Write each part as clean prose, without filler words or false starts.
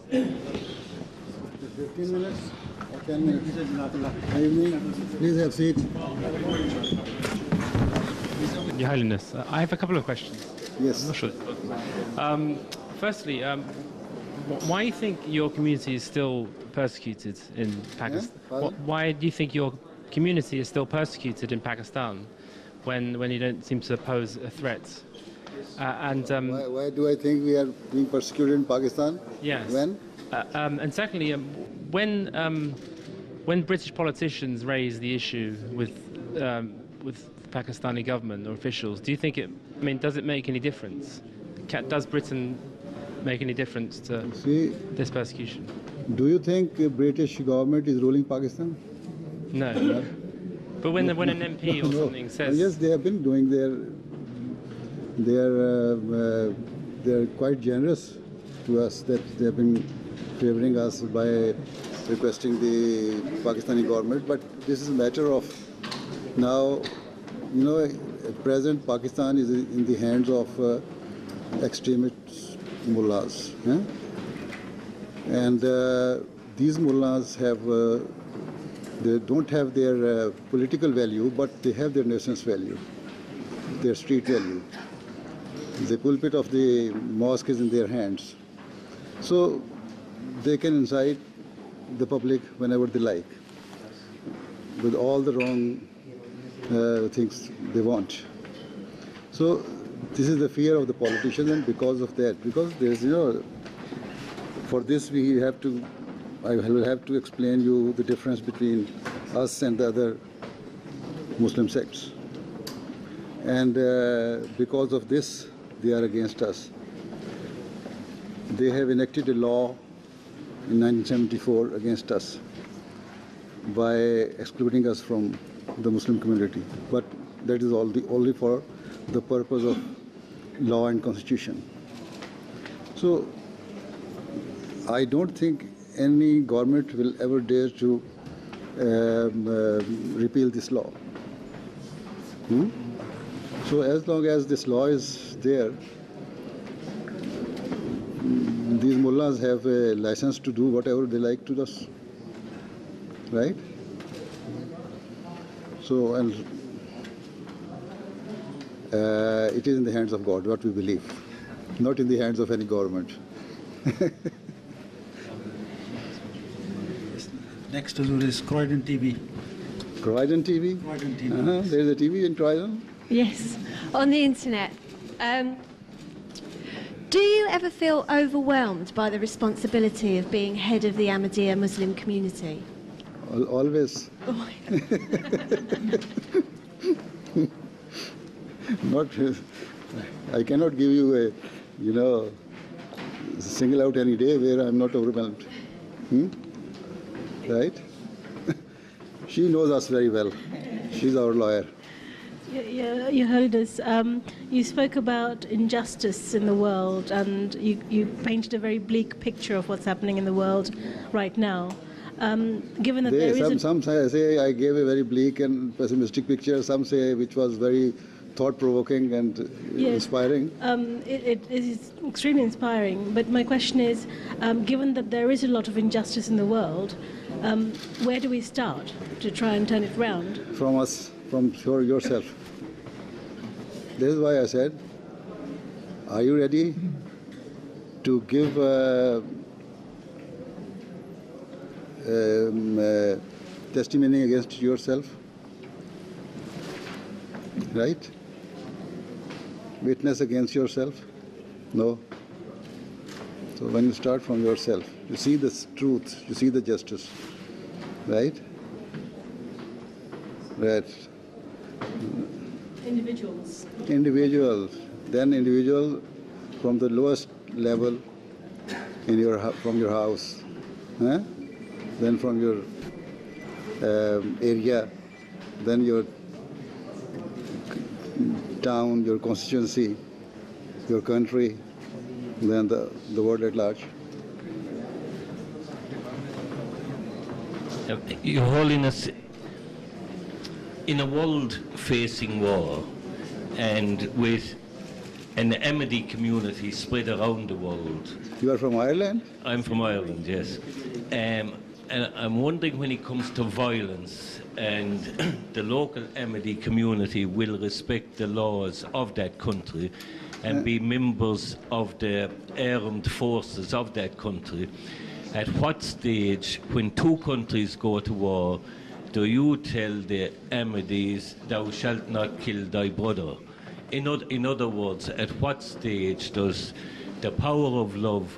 15 minutes or 10 minutes? Good evening. Please have a seat. Your Holiness, I have a couple of questions. Yes. I'm not sure. Firstly, why do you think your community is still persecuted in Pakistan? Pardon? Why do you think your community is still persecuted in Pakistan when you don't seem to pose a threat? Why do I think we are being persecuted in Pakistan? Yes. When? And secondly, when British politicians raise the issue with the Pakistani government or officials, do you think does it make any difference? Does Britain make any difference to this persecution? Do you think the British government is ruling Pakistan? No. But when an MP or something says... Yes, they have been doing they're quite generous to us, that they have been favoring us by requesting the Pakistani government. But this is a matter of now, at present Pakistan is in the hands of extremist mullahs. And these mullahs they don't have their political value, but they have their nation's value, their street value. The pulpit of the mosque is in their hands. So they can incite the public whenever they like, with all the wrong things they want. So this is the fear of the politicians, and because of that, because there's, for this I will have to explain you the difference between us and the other Muslim sects. And because of this, they are against us. They have enacted a law in 1974 against us by excluding us from the Muslim community. But that is only for the purpose of law and constitution. So I don't think any government will ever dare to repeal this law. So as long as this law is there, these mullahs have a license to do whatever they like to us, right? So, and it is in the hands of God, what we believe, not in the hands of any government. Next to do is Croydon TV. Croydon TV? Croydon TV. There's a TV in Croydon? Yes, on the internet. Do you ever feel overwhelmed by the responsibility of being head of the Ahmadiyya Muslim community? Always. I cannot give you single out any day where I'm not overwhelmed. Right? She knows us very well. She's our lawyer. Your Holiness, you spoke about injustice in the world, and you painted a very bleak picture of what's happening in the world right now. Given that some say I gave a very bleak and pessimistic picture. Some say which was very thought-provoking and inspiring. It is extremely inspiring. But my question is, given that there is a lot of injustice in the world, where do we start to try and turn it round? From us, from yourself. This is why I said, are you ready to give testimony against yourself? Right? Witness against yourself? No. So when you start from yourself, you see the truth, you see the justice, right? Right. Individuals. Individuals. Then individual from the lowest level from your house, then from your area, then your town, your constituency, your country, then the world at large. Your Holiness, in a world facing war and with and the Ahmadi community spread around the world. You are from Ireland? I'm from Ireland, yes. And I'm wondering, when it comes to violence, and the local Ahmadi community will respect the laws of that country and be members of the armed forces of that country, at what stage, when two countries go to war, do you tell the Ahmadis, thou shalt not kill thy brother? In other words, at what stage does the power of love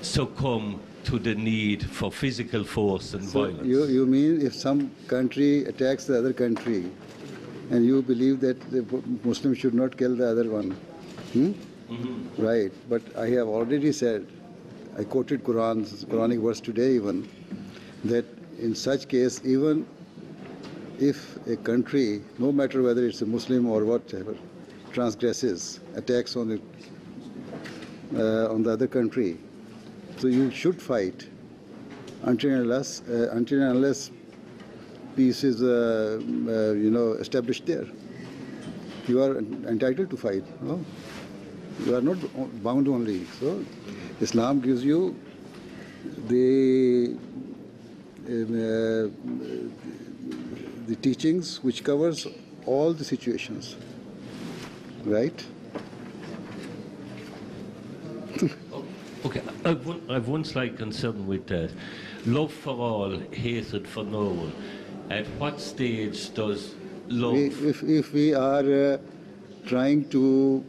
succumb to the need for physical force and violence? You mean if some country attacks the other country and you believe that the Muslim should not kill the other one? Right, but I have already said, I quoted Quranic verse today even, that in such case, even if a country, no matter whether it's a Muslim or whatever, transgresses, attacks on the other country, so you should fight until and unless peace is established there. You are entitled to fight. No? You are not bound only. So Islam gives you the teachings which covers all the situations, right? Okay, I've one slight concern with that. Love for all, hatred for no one. At what stage does love... If we are trying to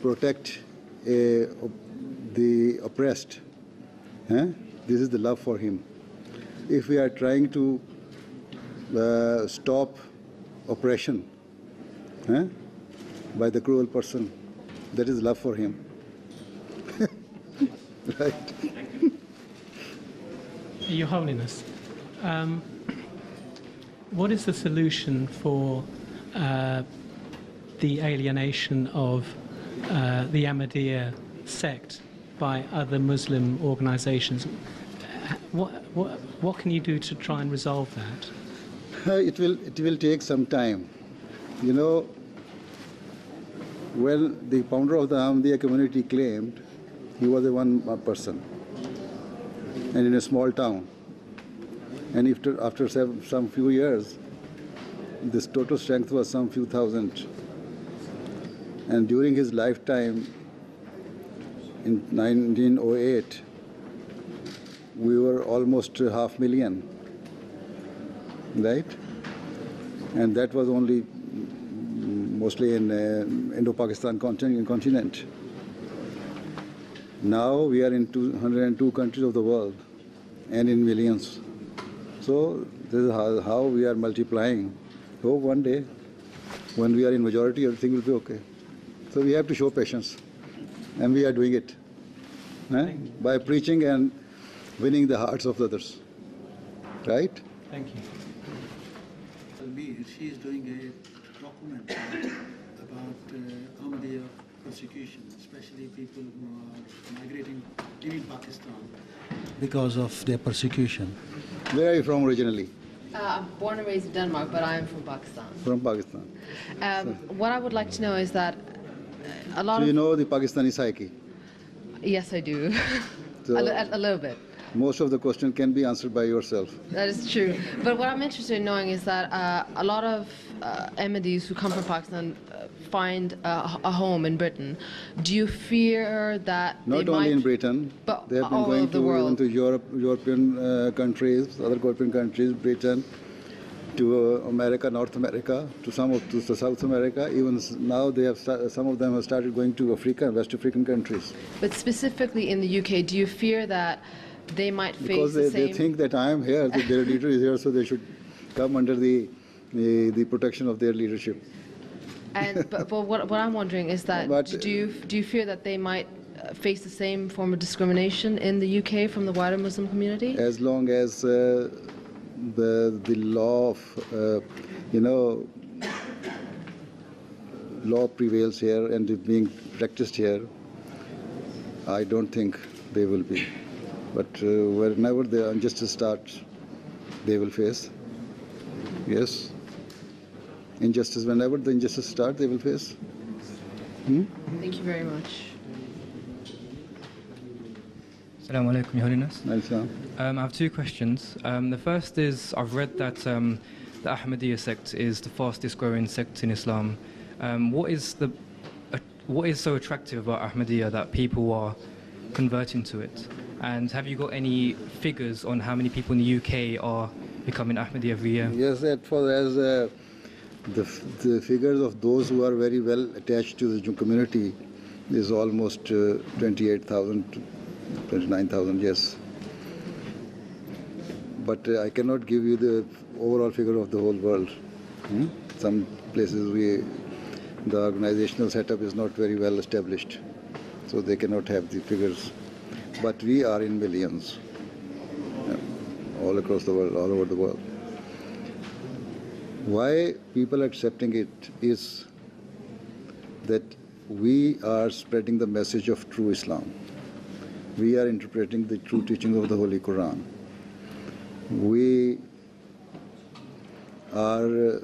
protect the oppressed, this is the love for him. If we are trying to stop oppression by the cruel person, that is love for him. Right? Your Holiness, what is the solution for the alienation of the Ahmadiyya sect by other Muslim organizations? What can you do to try and resolve that? It will take some time. You know, when the founder of the Ahmadiyya community claimed he was a one person and in a small town, and after some few years this total strength was some few thousand, and during his lifetime in 1908 we were almost 500,000, right? And that was only mostly in Indo-Pakistan continent. Now we are in 202 countries of the world and in millions. So this is how we are multiplying. Hope one day, when we are in majority, everything will be okay. So we have to show patience, and we are doing it by preaching and winning the hearts of others. Right? Thank you. She is doing a documentary about Ahmadiyya persecution, especially people who are migrating in Pakistan because of their persecution. Where are you from originally? I'm born and raised in Denmark, but I am from Pakistan. From Pakistan. What I would like to know is that a lot So of... you know the Pakistani psyche. Yes, I do. So a little bit. most of the question can be answered by yourself. That is true. But what I'm interested in knowing is that a lot of Ahmadis who come from Pakistan find a home in Britain. Do you fear that Not they only might... in Britain, but they have been all going over the to world. even to European countries, other European countries, Britain, to America, North America, to South America. Even now, they have some of them have started going to Africa and West African countries. But specifically in the UK, do you fear that they might face Because the same... they think that I am here, that their leader is here, so they should come under the protection of their leadership. And but what I'm wondering is that But, do you fear that they might face the same form of discrimination in the UK from the wider Muslim community? As long as the law of law prevails here and is being practiced here, I don't think they will be. But whenever the injustice starts, they will face. Yes. injustice. Whenever the injustice starts, they will face. Thank you very much. Assalamu alaikum, Your Holiness. Islam. I have two questions. The first is, I've read that the Ahmadiyya sect is the fastest growing sect in Islam. What is so attractive about Ahmadiyya that people are converting to it? And have you got any figures on how many people in the UK are becoming Ahmadiyya every year? Yes, the figures of those who are very well attached to the community is almost 28,000, 29,000, yes. But I cannot give you the overall figure of the whole world. Some places the organizational setup is not very well established, so they cannot have the figures. But we are in millions, all across the world, all over the world. Why people are accepting it is that we are spreading the message of true Islam. We are interpreting the true teachings of the Holy Quran. We are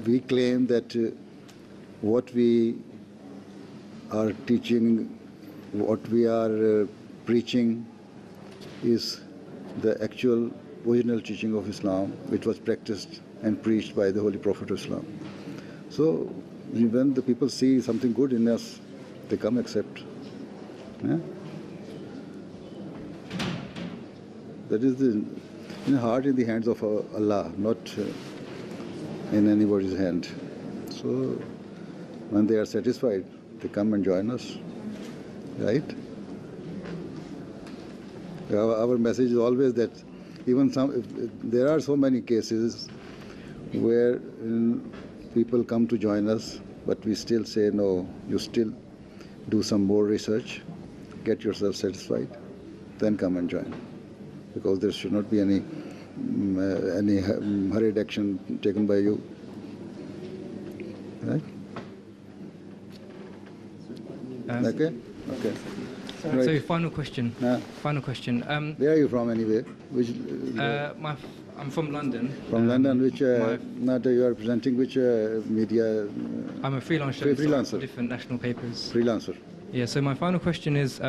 we claim that what we are teaching, what we are preaching is the actual original teaching of Islam, which was practiced and preached by the Holy Prophet of Islam. So when the people see something good in us, they come accept. Yeah? That is the heart in the hands of Allah, not in anybody's hand. So when they are satisfied, they come and join us, right? Our message is always that even there are so many cases where people come to join us, but we still say, no, you still do some more research, get yourself satisfied, then come and join. Because there should not be any hurried action taken by you. Right? Okay? Okay. Right. So final question. Final question. Where are you from anyway? I'm from London. From London, which you are representing which media? I'm a freelancer. Freelancer. For different national papers. Freelancer. Yeah. So my final question is,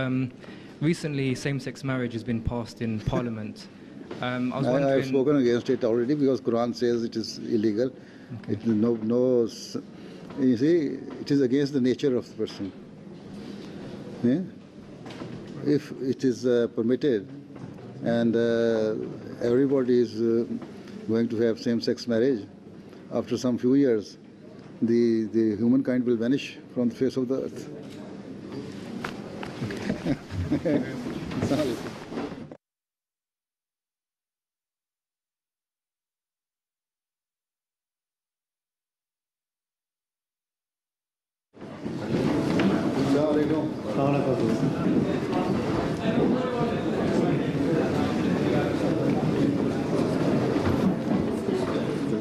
recently same-sex marriage has been passed in Parliament. I was wondering. I have spoken against it already because Quran says it is illegal. Okay. You see, it is against the nature of the person. Yeah? If it is permitted and everybody is going to have same-sex marriage, after some few years, the humankind will vanish from the face of the earth. Sorry.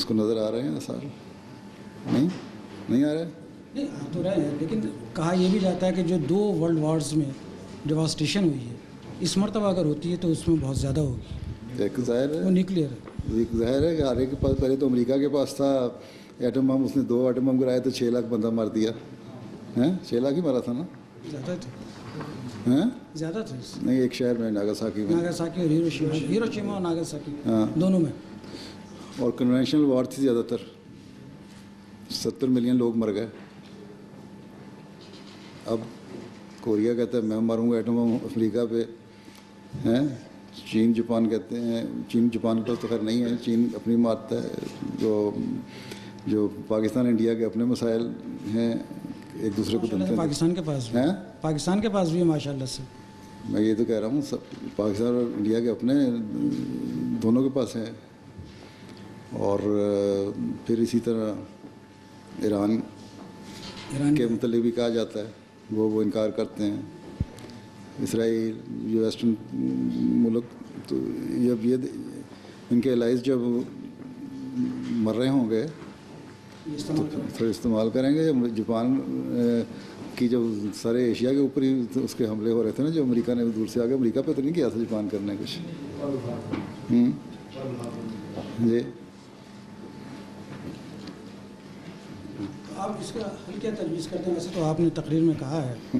اس کو نظر آ رہے ہیں آثار؟ نہیں آ رہے؟ نہیں آ تو رہے ہیں، لیکن کہا یہ بھی جاتا ہے کہ جو 2 ورلڈ وارز میں ڈیواسٹیشن ہوئی ہے، اس مرتبہ اگر ہوتی ہے تو اس میں بہت زیادہ ہوگی. ایک ظاہر ہے، وہ نیوکلیئر ہے. ایک ظاہر ہے کہ ہر ایک کے پاس، پہلے تو امریکہ کے پاس تھا ایٹم بم، اس نے 2 ایٹم بم گرائے تو 6 لاکھ بندہ مار دیا. 6 لاکھ ہی مارا تھا نا؟ زیادہ تھے، زیادہ تھے. نہیں، ایک شہر میں ناگاساکی میں، ناگاساکی اور ہیروشیما اور ناگاساکی دونوں میں. اور کنونشنل وار تھی زیادہ تر، 70 ملین لوگ مر گئے. اب کوریا کہتا ہے میں ماروں گا ایٹم بم افریقہ پہ، ہیں چین جاپان کہتے ہیں، چین جاپان کا تو خیر نہیں ہے، چین اپنی مارتا ہے. جو پاکستان انڈیا کے اپنے مسائل ہیں، ایک دوسرے کو دھمکیاں. پاکستان کے پاس بھی، پاکستان کے پاس بھی ماشاء اللہ سے. میں یہ تو کہہ رہا ہوں سب پاکستان اور انڈیا کے اپنے دونوں کے پاس ہیں. اور پھر اسی طرح ایران کے متعلق بھی کہا جاتا ہے، وہ انکار کرتے ہیں. اسرائیل جو ویسٹرن ملک، تو جب یہ ان کے الائز جب مر رہے ہوں گے تو پھر استعمال کریں گے. جاپان کی جب سارے ایشیا کے اوپر ہی اس کے حملے ہو رہے تھے نا، جو امریکہ نے دور سے آگے، امریکہ پہ تو نہیں کیا تھا جاپان کرنے کچھ. جی آپ اس کا حل کیا تجویز کرتے ہیں؟ ویسے تو آپ نے تقریر میں کہا ہے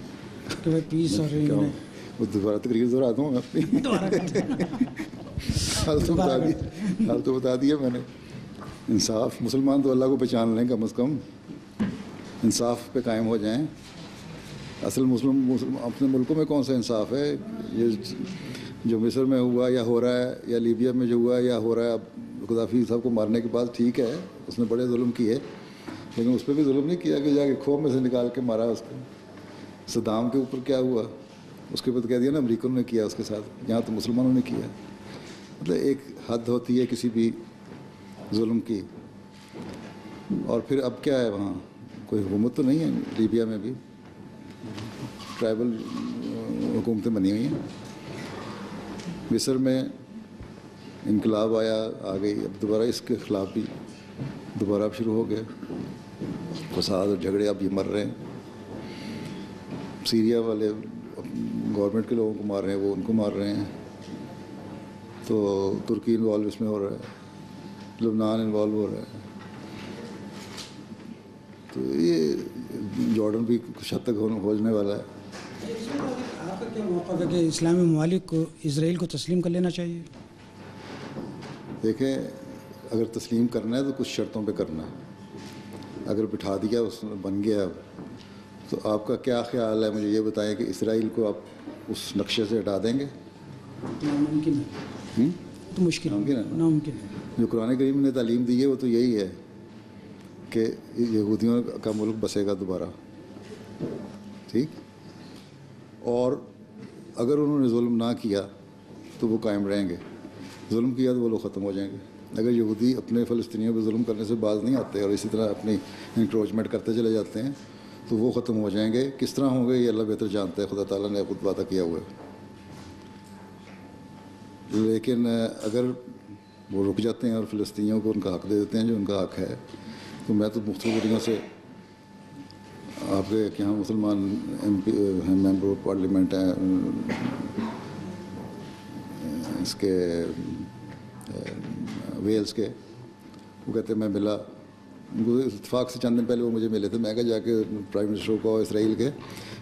کہ وہ پیس اور وہ دوبارہ تقریر دہرا دوں میں اپنی. حال تو بتا دیا میں نے. انصاف، مسلمان تو اللہ کو پہچان لیں کم از کم، انصاف پہ قائم ہو جائیں. اصل مسلم اپنے ملکوں میں کون سا انصاف ہے؟ یہ جو مصر میں ہوا یا ہو رہا ہے، یا لیبیا میں جو ہوا یا ہو رہا ہے. اب قذافی صاحب کو مارنے کے بعد ٹھیک ہے، اس نے بڑے ظلم کیے، لیکن اس پہ بھی ظلم نہیں کیا کہ جا کے کھوہ میں سے نکال کے مارا اس کو. صدام کے اوپر کیا ہوا، اس کے بعد کہہ دیا نا امریکنوں نے کیا اس کے ساتھ، یہاں تو مسلمانوں نے کیا. مطلب ایک حد ہوتی ہے کسی بھی ظلم کی. اور پھر اب کیا ہے، وہاں کوئی حکومت تو نہیں ہے. لیبیا میں بھی ٹرائبل حکومتیں بنی ہوئی ہیں. مصر میں انقلاب آیا، آ گئی، اب دوبارہ اس کے خلاف بھی دوبارہ اب شروع ہو گئے فساد اور جھگڑے. اب یہ مر رہے ہیں. سیریا والے گورنمنٹ کے لوگوں کو مار رہے ہیں، وہ ان کو مار رہے ہیں. تو ترکی انوالو اس میں ہو رہا ہے، لبنان انوالو ہو رہا ہے. تو یہ جارڈن بھی کچھ حد تک ہونے والا ہے. آپ کا کیا موقف ہے کہ اسلامی ممالک کو اسرائیل کو تسلیم کر لینا چاہیے؟ دیکھیں، اگر تسلیم کرنا ہے تو کچھ شرطوں پہ کرنا ہے. اگر بٹھا دیا اس میں بن گیا، تو آپ کا کیا خیال ہے؟ مجھے یہ بتائیں کہ اسرائیل کو آپ اس نقشے سے ہٹا دیں گے؟ ناممکن ہے. تو مشکل ہے، ناممکن ہے. جو قرآن کریم نے تعلیم دی ہے وہ تو یہی ہے کہ یہودیوں کا ملک بسے گا دوبارہ. ٹھیک. اور اگر انہوں نے ظلم نہ کیا تو وہ قائم رہیں گے، ظلم کیا تو وہ لوگ ختم ہو جائیں گے. اگر یہودی اپنے فلسطینیوں پہ ظلم کرنے سے باز نہیں آتے اور اسی طرح اپنی انکروچمنٹ کرتے چلے جاتے ہیں تو وہ ختم ہو جائیں گے. کس طرح ہوں گے یہ اللہ بہتر جانتا ہے، خدا تعالیٰ نے خود وعدہ کیا ہوا ہے. لیکن اگر وہ رک جاتے ہیں اور فلسطینیوں کو ان کا حق دے دیتے ہیں جو ان کا حق ہے، تو میں تو مختلف طریقوں سے آپ کے یہاں مسلمان ہیں، ممبر آف پارلیمنٹ ہیں اس کے ویلز کے، وہ کہتے ہیں میں ملا اتفاق سے چند دن پہلے وہ مجھے ملے تھے. میں کہا جا کے پرائم منسٹر کو اسرائیل کے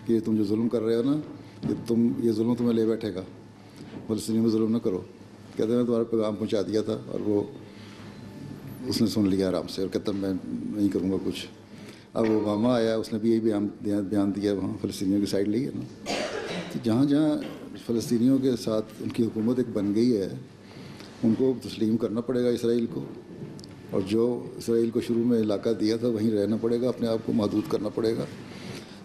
کہ یہ تم جو ظلم کر رہے ہو نا، یہ ظلم تمہیں لے بیٹھے گا، فلسطینیوں میں ظلم نہ کرو. کہتے ہیں میں تمہارا پیغام پہنچا دیا تھا، اور وہ اس نے سن لیا آرام سے، اور کہتا میں نہیں کروں گا کچھ. اب اوباما آیا، اس نے بھی یہی بیان دیا، وہاں فلسطینیوں کی سائڈ لی ہے نا. تو جہاں جہاں فلسطینیوں کے ساتھ ان کی حکومت ایک بن گئی ہے، ان کو تسلیم کرنا پڑے گا اسرائیل کو، اور جو اسرائیل کو شروع میں علاقہ دیا تھا وہیں رہنا پڑے گا، اپنے آپ کو محدود کرنا پڑے گا.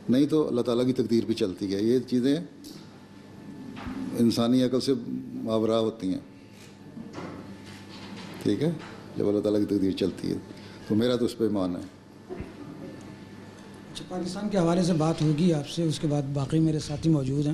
نہیں تو اللہ تعالیٰ کی تقدیر بھی چلتی ہے. یہ چیزیں انسانی عقل سے ماورا ہوتی ہیں. ٹھیک ہے، جب اللہ تعالیٰ کی تقدیر چلتی ہے تو میرا تو اس پہ ایمان ہے. اچھا، پاکستان کے حوالے سے بات ہوگی آپ سے، اس کے بعد باقی میرے ساتھی موجود ہیں.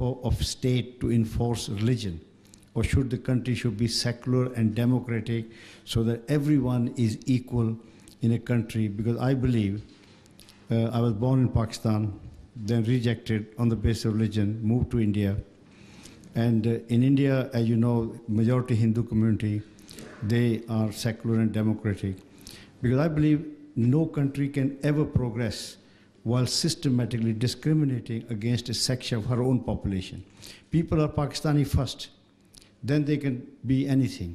of state to enforce religion, or should the country should be secular and democratic so that everyone is equal in a country? Because I believe I was born in Pakistan, then rejected on the basis of religion, moved to India, and in India, as you know, majority Hindu community, they are secular and democratic, because I believe no country can ever progress while systematically discriminating against a section of her own population. People are Pakistani first, then they can be anything.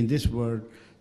in this world,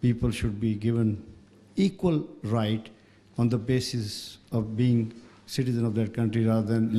people should be given equal right on the basis of being citizen of that country rather than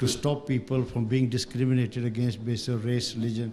to stop people from being discriminated against based on race, religion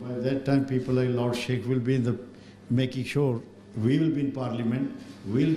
By that time people like Lord Sheikh will be in the making sure we will be in parliament, we'll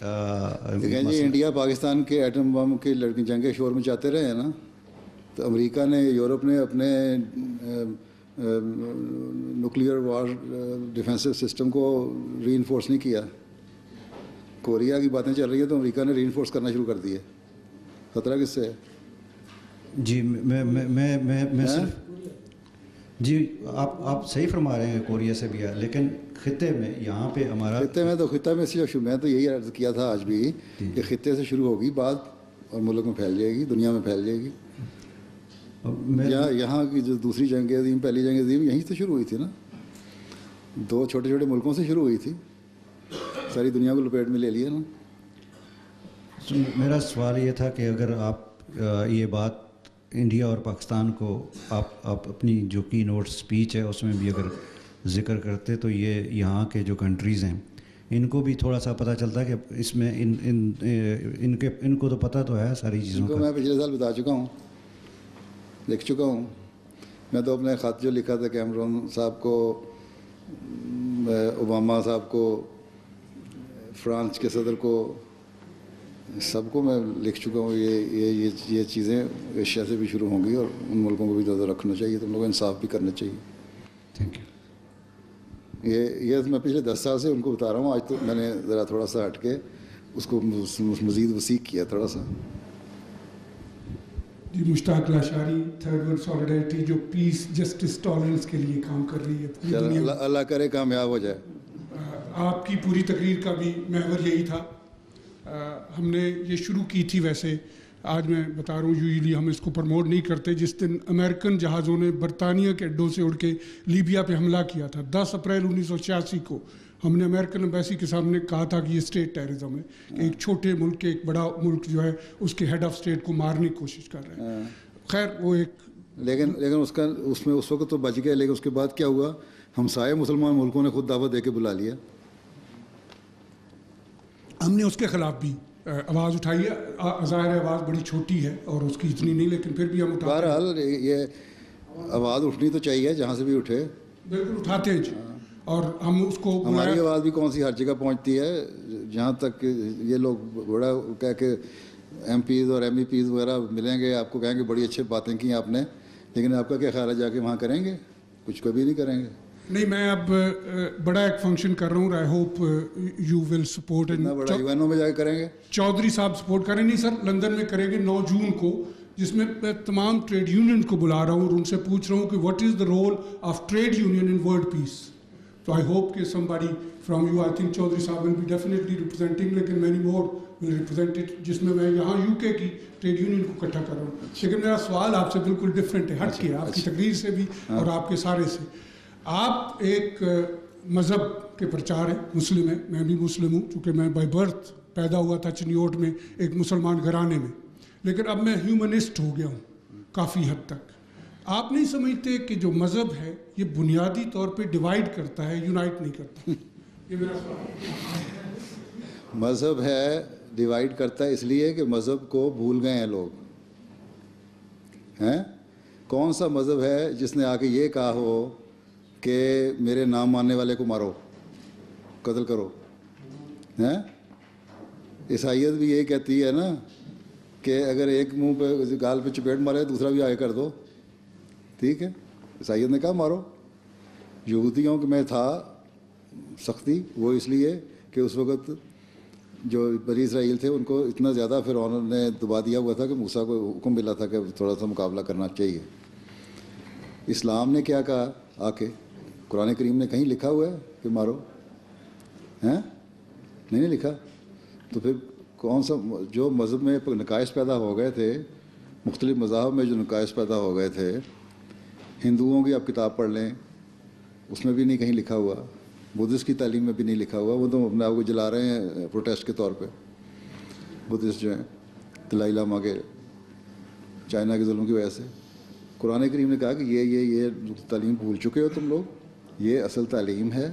دیکھیں جی India Pakistan کے atom bomb کے لڑکی جنگ کے شور میں چاہتے رہے ہیں نا, تو امریکہ نے یورپ نے اپنے نیوکلیئر وار ڈیفینسو سسٹم کو ری انفورس نہیں کیا. کوریا کی باتیں چل رہی ہیں تو امریکہ نے ری انفورس کرنا شروع کر دی ہے. خطرہ کس سے ہے؟ جی میں صرف جی آپ صحیح فرما رہے ہیں کوریا سے بھی ہے, لیکن خطے میں یہاں پہ ہمارا خطہ میں میں تو یہی عرض کیا تھا آج بھی کہ خطے سے شروع ہوگی بات اور ملک میں پھیل جائے گی, دنیا میں پھیل جائے گی. یہاں کی جو دوسری جنگ عظیم, پہلی جنگ عظیم یہیں سے شروع ہوئی تھی نا, 2 چھوٹے چھوٹے ملکوں سے شروع ہوئی تھی, ساری دنیا کو لپیٹ میں لے لیا نا. میرا سوال یہ تھا کہ اگر آپ یہ بات انڈیا اور پاکستان کو آپ اپنی جو کی نوٹ اسپیچ ہے اس میں بھی اگر ذکر کرتے تو یہ یہاں کے جو کنٹریز ہیں ان کو بھی تھوڑا سا پتہ چلتا ہے کہ اس میں ان کو تو پتہ تو ہے ساری چیزوں کا. میں پچھلے سال بتا چکا ہوں, لکھ چکا ہوں. میں تو اپنے خط جو لکھا تھا کیمرون صاحب کو, اوباما صاحب کو, فرانس کے صدر کو, سب کو میں لکھ چکا ہوں. یہ چیزیں ایشیا سے بھی شروع ہوں گی اور ان ملکوں کو بھی نظر رکھنا چاہیے, تم لوگوں کو انصاف بھی کرنا چاہیے. Thank you. یہ میں پچھلے 10 سال سے ان کو بتا رہا ہوں. آج تو میں نے ذرا تھوڑا سا ہٹ کے اس کو مزید وسیع کیا تھوڑا سا. جی مشتاق لاشاری, تھرڈ ورلڈ سالیڈیرٹی جو پیس جسٹس ٹالرنس کے لیے کام کر رہی ہے, اللہ کرے کامیاب ہو جائے. آپ کی پوری تقریر کا بھی محور یہی تھا. ہم نے یہ شروع کی تھی, ویسے آج میں بتا رہا ہوں یوزلی ہم اس کو پروموٹ نہیں کرتے. جس دن امریکن جہازوں نے برطانیہ کے اڈوں سے اڑ کے لیبیا پہ حملہ کیا تھا 10 اپریل 1986 کو, ہم نے امریکن ایمبیسی کے سامنے کہا تھا کہ یہ اسٹیٹ ٹیررزم ہے, کہ ایک چھوٹے ملک کے ایک بڑا ملک جو ہے اس کے ہیڈ آف اسٹیٹ کو مارنے کی کوشش کر رہے ہیں. خیر وہ ایک لیکن اس میں اس وقت تو بچ گئے, لیکن اس کے بعد کیا ہوا, ہمسائے مسلمان ملکوں نے خود دعوت دے کے بلا لیا. ہم نے اس کے خلاف بھی آواز اٹھائی ہے. ظاہر ہے آواز بڑی چھوٹی ہے اور اس کی اتنی نہیں, لیکن پھر بھی ہم اٹھاتے ہیں. بہرحال یہ آواز اٹھنی تو چاہیے جہاں سے بھی اٹھے. بالکل اٹھاتے ہیں جی, اور ہم اس کو ہماری آواز بھی کون سی ہر جگہ پہنچتی ہے. جہاں تک یہ لوگ بڑا کہہ کے ایم پیز اور ایم ای پیز وغیرہ ملیں گے, آپ کو کہیں گے بڑی اچھی باتیں کی آپ نے, لیکن آپ کا کیا خیال ہے جا کے وہاں کریں گے؟ کچھ کبھی نہیں کریں گے. نہیں, میں اب بڑا ایک فنکشن کر رہا ہوں, I hope you will support. YONO میں جا کے کریں گے. چودھری صاحب سپورٹ کریں. نہیں سر, لندن میں کریں گے 9 جون کو, جس میں تمام ٹریڈ یونین کو بلا رہا ہوں اور ان سے پوچھ رہا ہوں کہ what is the role of trade union in world peace. تو آئی ہوپ کہ somebody from you, I think Chaudhry صاحب ول بی ڈیفینیٹلی ریپرزینٹنگ, لیکن many more will represent it, جس میں میں یہاں یو کے کی ٹریڈ یونین کو اکٹھا کر رہا ہوں. لیکن میرا سوال آپ سے بالکل ڈفرینٹ ہے, ہٹ کے, آپ کی تقریر سے بھی اور آپ کے سارے سے. آپ ایک مذہب کے پرچار ہیں, مسلم ہیں, میں بھی مسلم ہوں, چونکہ میں بائی برتھ پیدا ہوا تھا چنیوٹ میں ایک مسلمان گھرانے میں, لیکن اب میں ہیومنسٹ ہو گیا ہوں کافی حد تک. آپ نہیں سمجھتے کہ جو مذہب ہے یہ بنیادی طور پہ ڈیوائڈ کرتا ہے, یونائٹ نہیں کرتا؟ یہ میرا سوال. مذہب ہے ڈیوائڈ کرتا ہے اس لیے کہ مذہب کو بھول گئے ہیں لوگ ہیں. کون سا مذہب ہے جس نے آ کے یہ کہا ہو کہ میرے نام ماننے والے کو مارو, قتل کرو؟ ہیں عیسائیت بھی یہی کہتی ہے نا کہ اگر ایک منہ پہ گال پہ چپیٹ مارے دوسرا بھی آگے کر دو. ٹھیک ہے, عیسائیت نے کہا مارو. یہودیوں میں تھا سختی, وہ اس لیے کہ اس وقت جو بنی اسرائیل تھے ان کو اتنا زیادہ فرعون نے دبا دیا ہوا تھا کہ موسیٰ کو حکم ملا تھا کہ تھوڑا سا مقابلہ کرنا چاہیے. اسلام نے کیا کہا آ کے؟ قرآن کریم نے کہیں لکھا ہوا ہے کہ مارو؟ ہیں نہیں لکھا. تو پھر کون سا جو مذہب میں نقائص پیدا ہو گئے تھے, مختلف مذاہب میں جو نقائص پیدا ہو گئے تھے, ہندوؤں کی آپ کتاب پڑھ لیں اس میں بھی نہیں کہیں لکھا ہوا, بدھسٹ کی تعلیم میں بھی نہیں لکھا ہوا. وہ تو اپنے آپ کو جلا رہے ہیں پروٹیسٹ کے طور پہ, بدھسٹ جو ہیں دلائی لاما کے چائنا کے ظلم کی وجہ سے. قرآن کریم نے کہا کہ یہ تعلیم بھول چکے ہو تم لوگ, یہ اصل تعلیم ہے.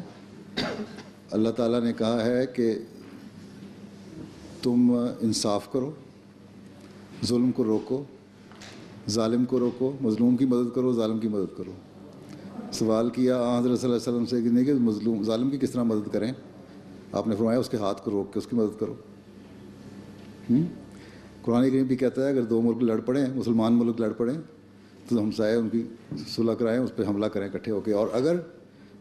اللہ تعالیٰ نے کہا ہے کہ تم انصاف کرو, ظلم کو روکو, ظالم کو روکو, مظلوم کی مدد کرو, ظالم کی مدد کرو. سوال کیا حضرت صلی اللہ علیہ وسلم سے کہ ظالم کی کس طرح مدد کریں؟ آپ نے فرمایا اس کے ہاتھ کو روک کے اس کی مدد کرو. قرآن کریم بھی کہتا ہے اگر دو ملک لڑ پڑیں، مسلمان ملک لڑ پڑیں تو ہمسائے ان کی صلح کرائیں، اس پہ حملہ کریں اکٹھے ہو کے، اور اگر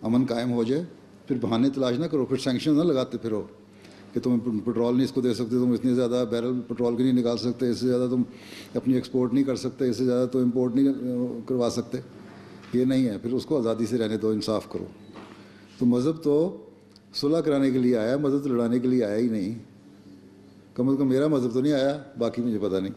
امن قائم ہو جائے پھر بہانے تلاش نہ کرو، پھر سینکشن نہ لگاتے پھرو کہ تم پٹرول نہیں اس کو دے سکتے، تم اتنے زیادہ بیرل پٹرول کی نہیں نکال سکتے، اس سے زیادہ تم اپنی ایکسپورٹ نہیں کر سکتے، اس سے زیادہ تو امپورٹ نہیں کروا سکتے. یہ نہیں ہے. پھر اس کو آزادی سے رہنے دو، انصاف کرو. تو مذہب تو صلح کرانے کے لیے آیا، مذہب تو لڑانے کے لیے آیا ہی نہیں. کم از کم میرا مذہب تو نہیں آیا، باقی مجھے پتہ نہیں.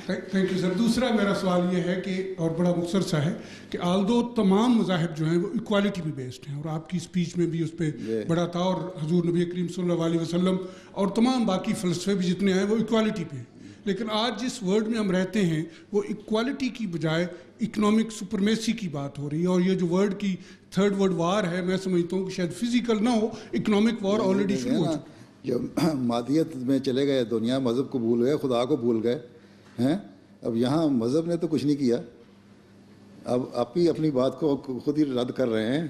Thank you sir. دوسرا میرا سوال یہ ہے کہ، اور بڑا مختصر سا ہے، کہ آلدو تمام مذاہب جو ہیں وہ ایکوالٹی پہ بیسڈ ہیں، اور آپ کی اسپیچ میں بھی اس پہ بڑا تھا، اور حضور نبی کریم صلی اللہ علیہ وسلم اور تمام باقی فلسفے بھی جتنے ہیں وہ ایکوالٹی پہ ہیں. لیکن آج جس ورلڈ میں ہم رہتے ہیں وہ ایکوالٹی کی بجائے اکنامک سپرمیسی کی بات ہو رہی ہے، اور یہ جو ورلڈ کی تھرڈ ورلڈ وار ہے، میں سمجھتا ہوں کہ شاید فزیکل نہ ہو، اکنامک وار آلریڈی شروع ہو چکی. جب مادیت میں چلے گئے دنیا، مذہب کو بھول گئے، خدا کو بھول گئے ہیں. اب یہاں مذہب نے تو کچھ نہیں کیا، اب آپ ہی اپنی بات کو خود ہی رد کر رہے ہیں.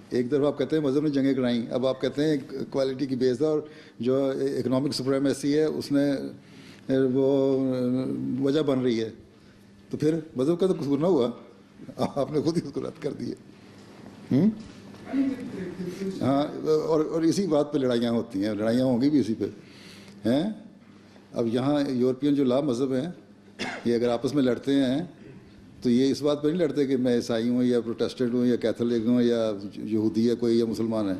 ایک طرف آپ کہتے ہیں مذہب نے جنگیں کرائیں، اب آپ کہتے ہیں کوالٹی کی بیس ہے، اور جو اکنامک سپریمیسی ہے اس نے وہ وجہ بن رہی ہے. تو پھر مذہب کا تو قصور نہ ہوا، آپ نے خود ہی اس کو رد کر دیے. ہاں، اور اسی بات پہ لڑائیاں ہوتی ہیں، لڑائیاں ہوں گی بھی اسی پہ ہیں. اب یہاں یورپین جو لا مذہب ہیں، یہ اگر آپس میں لڑتے ہیں تو یہ اس بات پہ نہیں لڑتے کہ میں عیسائی ہوں یا پروٹیسٹنٹ ہوں یا کیتھولک ہوں یا یہودی ہے کوئی یا مسلمان ہے.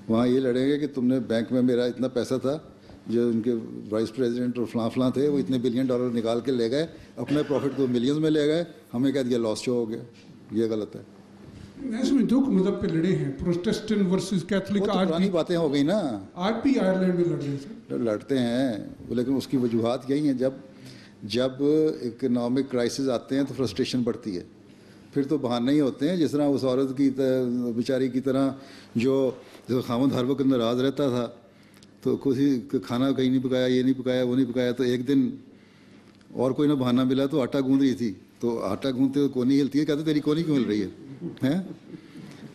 وہاں یہ لڑیں گے کہ تم نے بینک میں میرا اتنا پیسہ تھا، جو ان کے وائس پریزیڈنٹ اور فلاں تھے وہ اتنے $1 بلین نکال کے لے گئے، اپنے پروفٹ کو ملینز میں لے گئے، ہمیں کہہ دیا لاس شو ہو گیا. یہ غلط ہے. میں سمجھتا ہوں کہ مذہب پہ لڑے ہیں، پروٹیسٹنٹ ورسز کیتھولک. آج پرانی باتیں ہو گئی نا، آج بھی آئرلینڈ میں لڑ رہے ہیں، لڑتے ہیں. لیکن اس کی وجوہات یہی ہیں، جب اکنامک کرائسس آتے ہیں تو فرسٹریشن بڑھتی ہے. پھر تو بہانے ہی ہوتے ہیں، جس طرح اس عورت کی بیچاری کی طرح جو خاوند ہر وقت ناراض رہتا تھا، تو کچھ کھانا کہیں نہیں پکایا، یہ نہیں پکایا، وہ نہیں پکایا، تو ایک دن اور کوئی نہ بہانہ ملا تو آٹا گوندھ رہی تھی، تو آٹا گوندھتے ہوئے کونی ہلتی ہے، کہتے تیری کونی کیوں ہل رہی ہے.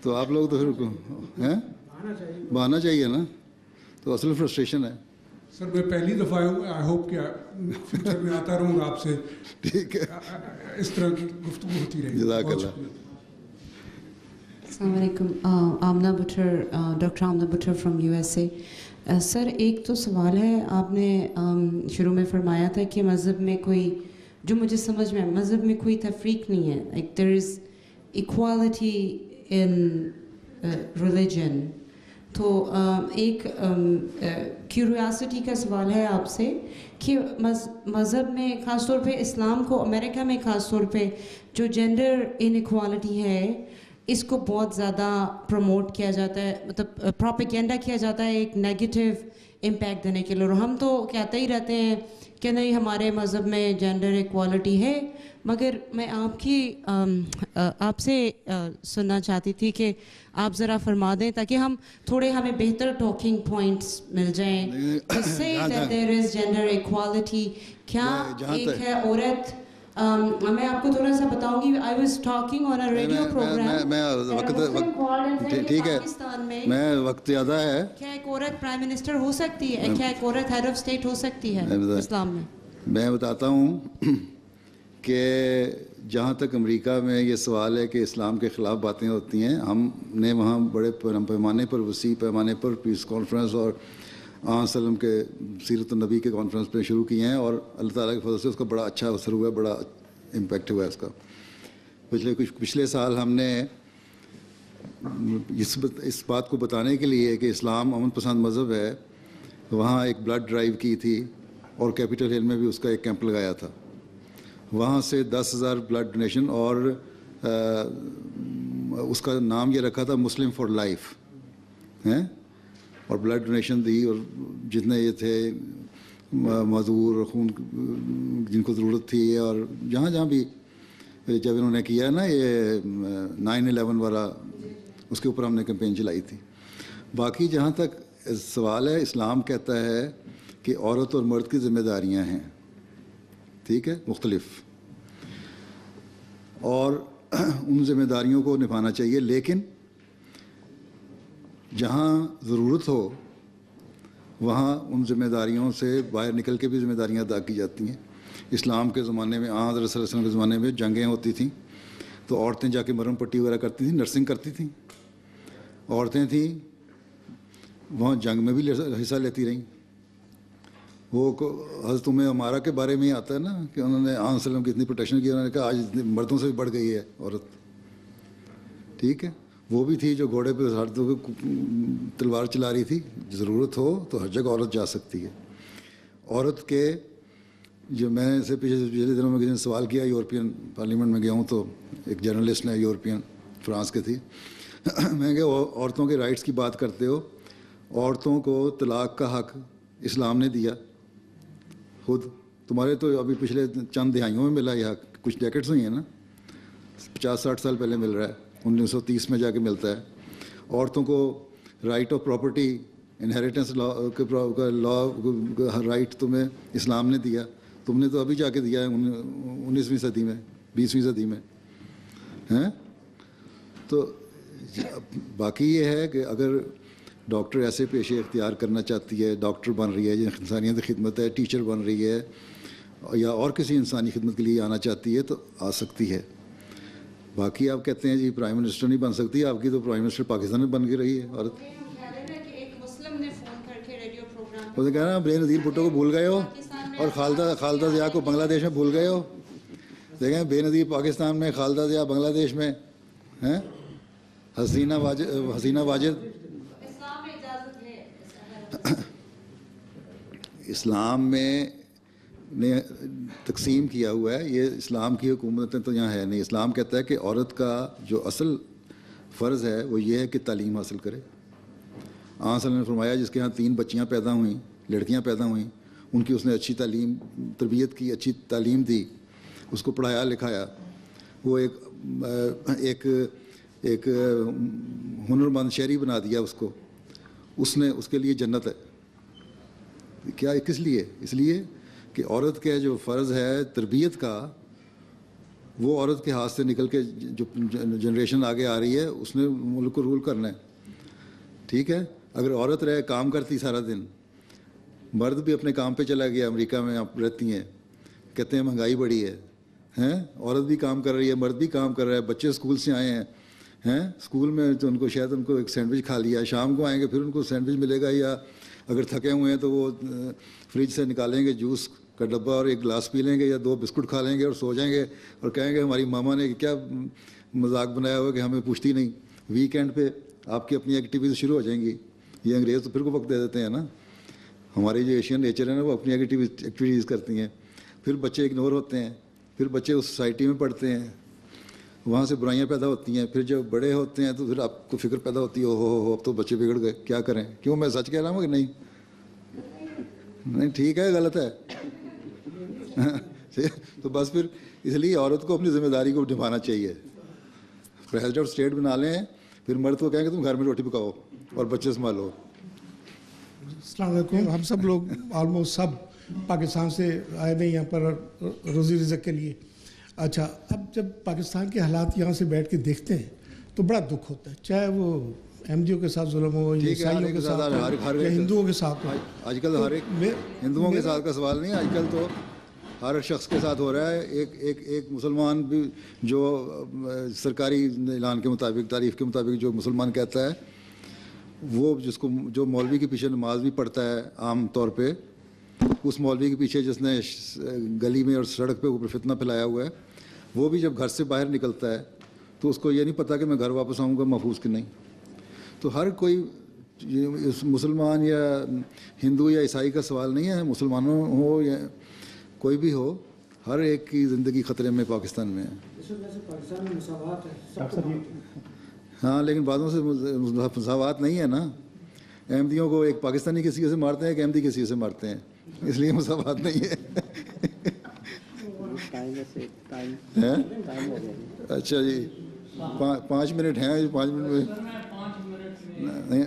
تو آپ لوگ تو پھر بہانا چاہیے نا، تو اصل فرسٹریشن ہے. سر میں پہلی دفعہ ہوں، آئی ہوپ کہ فیوچر میں آتا رہوں آپ سے. ٹھیک ہے، اس طرح کی گفتگو ہوتی رہے. جزاک اللہ. السلام علیکم. Amna Buttar, doctor Amna Buttar from USA. Sir ایک تو سوال ہے، آپ نے شروع میں فرمایا تھا کہ مذہب میں کوئی، جو مجھے سمجھ میں مذہب میں کوئی تفریق نہیں ہے، like there is equality in religion. تو ایک کیوریاسٹی کا سوال ہے آپ سے کہ مذہب میں خاص طور پہ اسلام کو امریکہ میں خاص طور پہ جو جینڈر ان ایکوالٹی ہے اس کو بہت زیادہ پروموٹ کیا جاتا ہے، مطلب پروپیگینڈا کیا جاتا ہے ایک نیگیٹو امپیکٹ دینے کے لیے. اور ہم تو کہتے ہی رہتے ہیں کہ نہیں ہمارے مذہب میں جینڈر ایکوالٹی ہے. مگر میں آپ سے سننا چاہتی تھی کہ آپ ذرا فرما دیں تاکہ ہم تھوڑے ہمیں بہتر ٹاکنگ پوائنٹس مل جائیں. دیر از جینڈر ایکوالٹی. کیا ایک ہے عورت، میں آپ کو تھوڑا سا بتاؤں گی. I was talking on a radio programme. ٹھیک ہے، میں وقت زیادہ ہے. کیا ایک عورت پرائم منسٹر ہو سکتی ہے؟ کیا ایک عورت ہیڈ آف اسٹیٹ ہو سکتی ہے اسلام میں؟ میں بتاتا ہوں کہ جہاں تک امریکہ میں یہ سوال ہے کہ اسلام کے خلاف باتیں ہوتی ہیں، ہم نے وہاں بڑے پیمانے پر، وسیع پیمانے پر پیس کانفرنس اور وسلم کے سیرت النبی کے کانفرنس پہ شروع کیے ہیں، اور اللہ تعالیٰ کے فضل سے اس کا بڑا اچھا اثر ہوا ہے، بڑا امپیکٹ ہوا ہے اس کا. پچھلے سال ہم نے اس بات کو بتانے کے لیے کہ اسلام امن پسند مذہب ہے، وہاں ایک بلڈ ڈرائیو کی تھی، اور کیپٹل ہل میں بھی اس کا ایک کیمپ لگایا تھا. وہاں سے 10,000 بلڈ ڈونیشن، اور اس کا نام یہ رکھا تھا مسلم فار لائف ہیں، اور بلڈ ڈونیشن دی. اور جتنے یہ تھے معذور اور خون جن کو ضرورت تھی، اور جہاں جہاں بھی جب انہوں نے کیا نا یہ 9/11 والا، اس کے اوپر ہم نے کیمپین چلائی تھی. باقی جہاں تک سوال ہے، اسلام کہتا ہے کہ عورت اور مرد کی ذمہ داریاں ہیں، ٹھیک ہے، مختلف، اور ان ذمہ داریوں کو نبھانا چاہیے. لیکن جہاں ضرورت ہو وہاں ان ذمہ داریوں سے باہر نکل کے بھی ذمہ داریاں ادا کی جاتی ہیں. اسلام کے زمانے میں حضرت صلی اللہ علیہ وسلم کے زمانے میں جنگیں ہوتی تھیں تو عورتیں جا کے مرہم پٹی وغیرہ کرتی تھیں, نرسنگ کرتی تھیں. عورتیں تھیں وہاں جنگ میں بھی حصہ لیتی رہیں. وہ حضرت عمارہ کے بارے میں آتا ہے نا کہ انہوں نے علیہ وسلم کی اتنی پروٹیکشن کی, انہوں نے کہا آج مردوں سے بھی بڑھ گئی ہے عورت. ٹھیک ہے, وہ بھی تھی جو گھوڑے پہ تلوار چلا رہی تھی. ضرورت ہو تو ہر جگہ عورت جا سکتی ہے. عورت کے جو میں نے سے پچھلے دنوں میں کسی نے سوال کیا, یورپین پارلیمنٹ میں گیا ہوں تو ایک جرنلسٹ نے یورپین فرانس کے تھی, میں کہ عورتوں کے رائٹس کی بات کرتے ہو, عورتوں کو طلاق کا حق اسلام نے دیا خود. تمہارے تو ابھی پچھلے چند دہائیوں میں ملا یہ حق, کچھ ڈیکیڈز ہوئی ہیں نا, 50-60 سال پہلے مل رہا ہے, 1930 میں جا کے ملتا ہے. عورتوں کو right of property inheritance law right تمہیں اسلام نے دیا, تم نے تو ابھی جا کے دیا ہے 19ویں صدی میں 20ویں صدی میں ہیں. تو باقی یہ ہے کہ اگر ڈاکٹر ایسے پیشے اختیار کرنا چاہتی ہے, ڈاکٹر بن رہی ہے جو انسانیت کی خدمت ہے, ٹیچر بن رہی ہے یا اور کسی انسانی خدمت کے لیے آنا چاہتی ہے تو آ سکتی ہے. باقی آپ کہتے ہیں جی پرائم منسٹر نہیں بن سکتی, آپ کی تو پرائم منسٹر پاکستان میں بن کے رہی ہے عورت. وہ تو کہہ رہے ہیں بے نظیر بھٹو کو بھول گئے ہو اور خالدہ ضیاء کو بنگلہ دیش میں بھول گئے ہو. دیکھیں بے نظیر پاکستان میں, خالدہ ضیاء بنگلہ دیش میں ہیں, حسینہ واجد. اسلام میں نے تقسیم کیا ہوا ہے, یہ اسلام کی حکومتیں تو یہاں ہے نہیں. اسلام کہتا ہے کہ عورت کا جو اصل فرض ہے وہ یہ ہے کہ تعلیم حاصل کرے. صلی اللہ علیہ وسلم نے فرمایا جس کے ہاں 3 بچیاں پیدا ہوئیں, لڑکیاں پیدا ہوئیں, ان کی اس نے اچھی تعلیم تربیت کی, اچھی تعلیم دی, اس کو پڑھایا لکھایا, وہ ایک ہنرمند شہری بنا دیا اس کو, اس نے اس کے لیے جنت ہے. کیا کس لیے؟ اس لیے کہ عورت کے جو فرض ہے تربیت کا وہ عورت کے ہاتھ سے نکل کے جو جنریشن آگے آ رہی ہے اس نے ملک کو رول کرنا ہے. ٹھیک ہے, اگر عورت رہے کام کرتی سارا دن, مرد بھی اپنے کام پہ چلا گیا, امریکہ میں آپ رہتی ہیں, کہتے ہیں مہنگائی بڑی ہے, ہیں عورت بھی کام کر رہی ہے, مرد بھی کام کر رہا ہے, بچے اسکول سے آئے ہیں اسکول میں تو ان کو شاید ان کو ایک سینڈوچ کھا لیا, شام کو آئیں گے پھر ان کو سینڈوچ ملے گا, یا اگر تھکے ہوئے ہیں تو وہ فریج سے نکالیں گے جوس کا ڈبہ اور ایک گلاس پی لیں گے یا 2 بسکٹ کھا لیں گے اور سو جائیں گے اور کہیں گے ہماری ماما نے کیا مذاق بنایا ہوا کہ ہمیں پوچھتی نہیں. ویکینڈ پہ آپ کی اپنی ایکٹیویٹیز شروع ہو جائیں گی. یہ انگریز تو پھر کو وقت دے دیتے ہیں نا, ہماری جو ایشین نیچر ہے نا وہ اپنی ایکٹیویٹیز کرتی ہیں. پھر بچے اگنور ہوتے ہیں, پھر بچے اس سوسائٹی میں پڑھتے ہیں, وہاں سے برائیاں پیدا ہوتی ہیں. پھر جب بڑے ہوتے ہیں تو پھر آپ کو فکر پیدا ہوتی ہے ہو اب تو بچے بگڑ گئے, کیا کریں. کیوں, میں سچ کہہ رہا ہوں کہ نہیں؟ نہیں ٹھیک ہے, غلط ہے. تو بس پھر اس لیے عورت کو اپنی ذمہ داری کو نبھانا چاہیے. پریزیڈنٹ آف اسٹیٹ بنا لیں, پھر مرد کو کہیں کہ تم گھر میں روٹی پکاؤ اور بچے سنبھالو. السلام علیکم. ہم سب لوگ آلموسٹ سب پاکستان سے آئے ہوئے یہاں پر روزی رزق کے لیے. اچھا, اب جب پاکستان کے حالات یہاں سے بیٹھ کے دیکھتے ہیں تو بڑا دکھ ہوتا ہے, چاہے وہ احمدیوں کے ساتھ ظلم ہو یا عیسائیوں کے ساتھ یا ہندوؤں کے ساتھ ہو. آج کل ہر ایک ہندوؤں کے ساتھ کا سوال نہیں, آج کل تو ہر شخص کے ساتھ ہو رہا ہے. ایک مسلمان بھی جو سرکاری اعلان کے مطابق تعریف کے مطابق جو مسلمان کہتا ہے وہ جس کو جو مولوی کے پیچھے نماز بھی پڑھتا ہے عام طور پہ, اس مولوی کے پیچھے جس نے گلی میں اور سڑک پہ اوپر فتنہ پھیلایا ہوا ہے, وہ بھی جب گھر سے باہر نکلتا ہے تو اس کو یہ نہیں پتہ کہ میں گھر واپس آؤں گا محفوظ کہ نہیں. تو ہر کوئی مسلمان یا ہندو یا عیسائی کا سوال نہیں ہے, مسلمانوں ہو یا کوئی بھی ہو, ہر ایک کی زندگی خطرے میں پاکستان میں ہے. ہاں, لیکن بعضوں سے مساوات نہیں ہے نا. احمدیوں کو ایک پاکستانی کسی سے مارتے ہیں, ایک احمدی کسی سے مارتے ہیں, اس لیے مساوات نہیں ہے. اچھا جی, 5 منٹ ہیں, 5 منٹ میں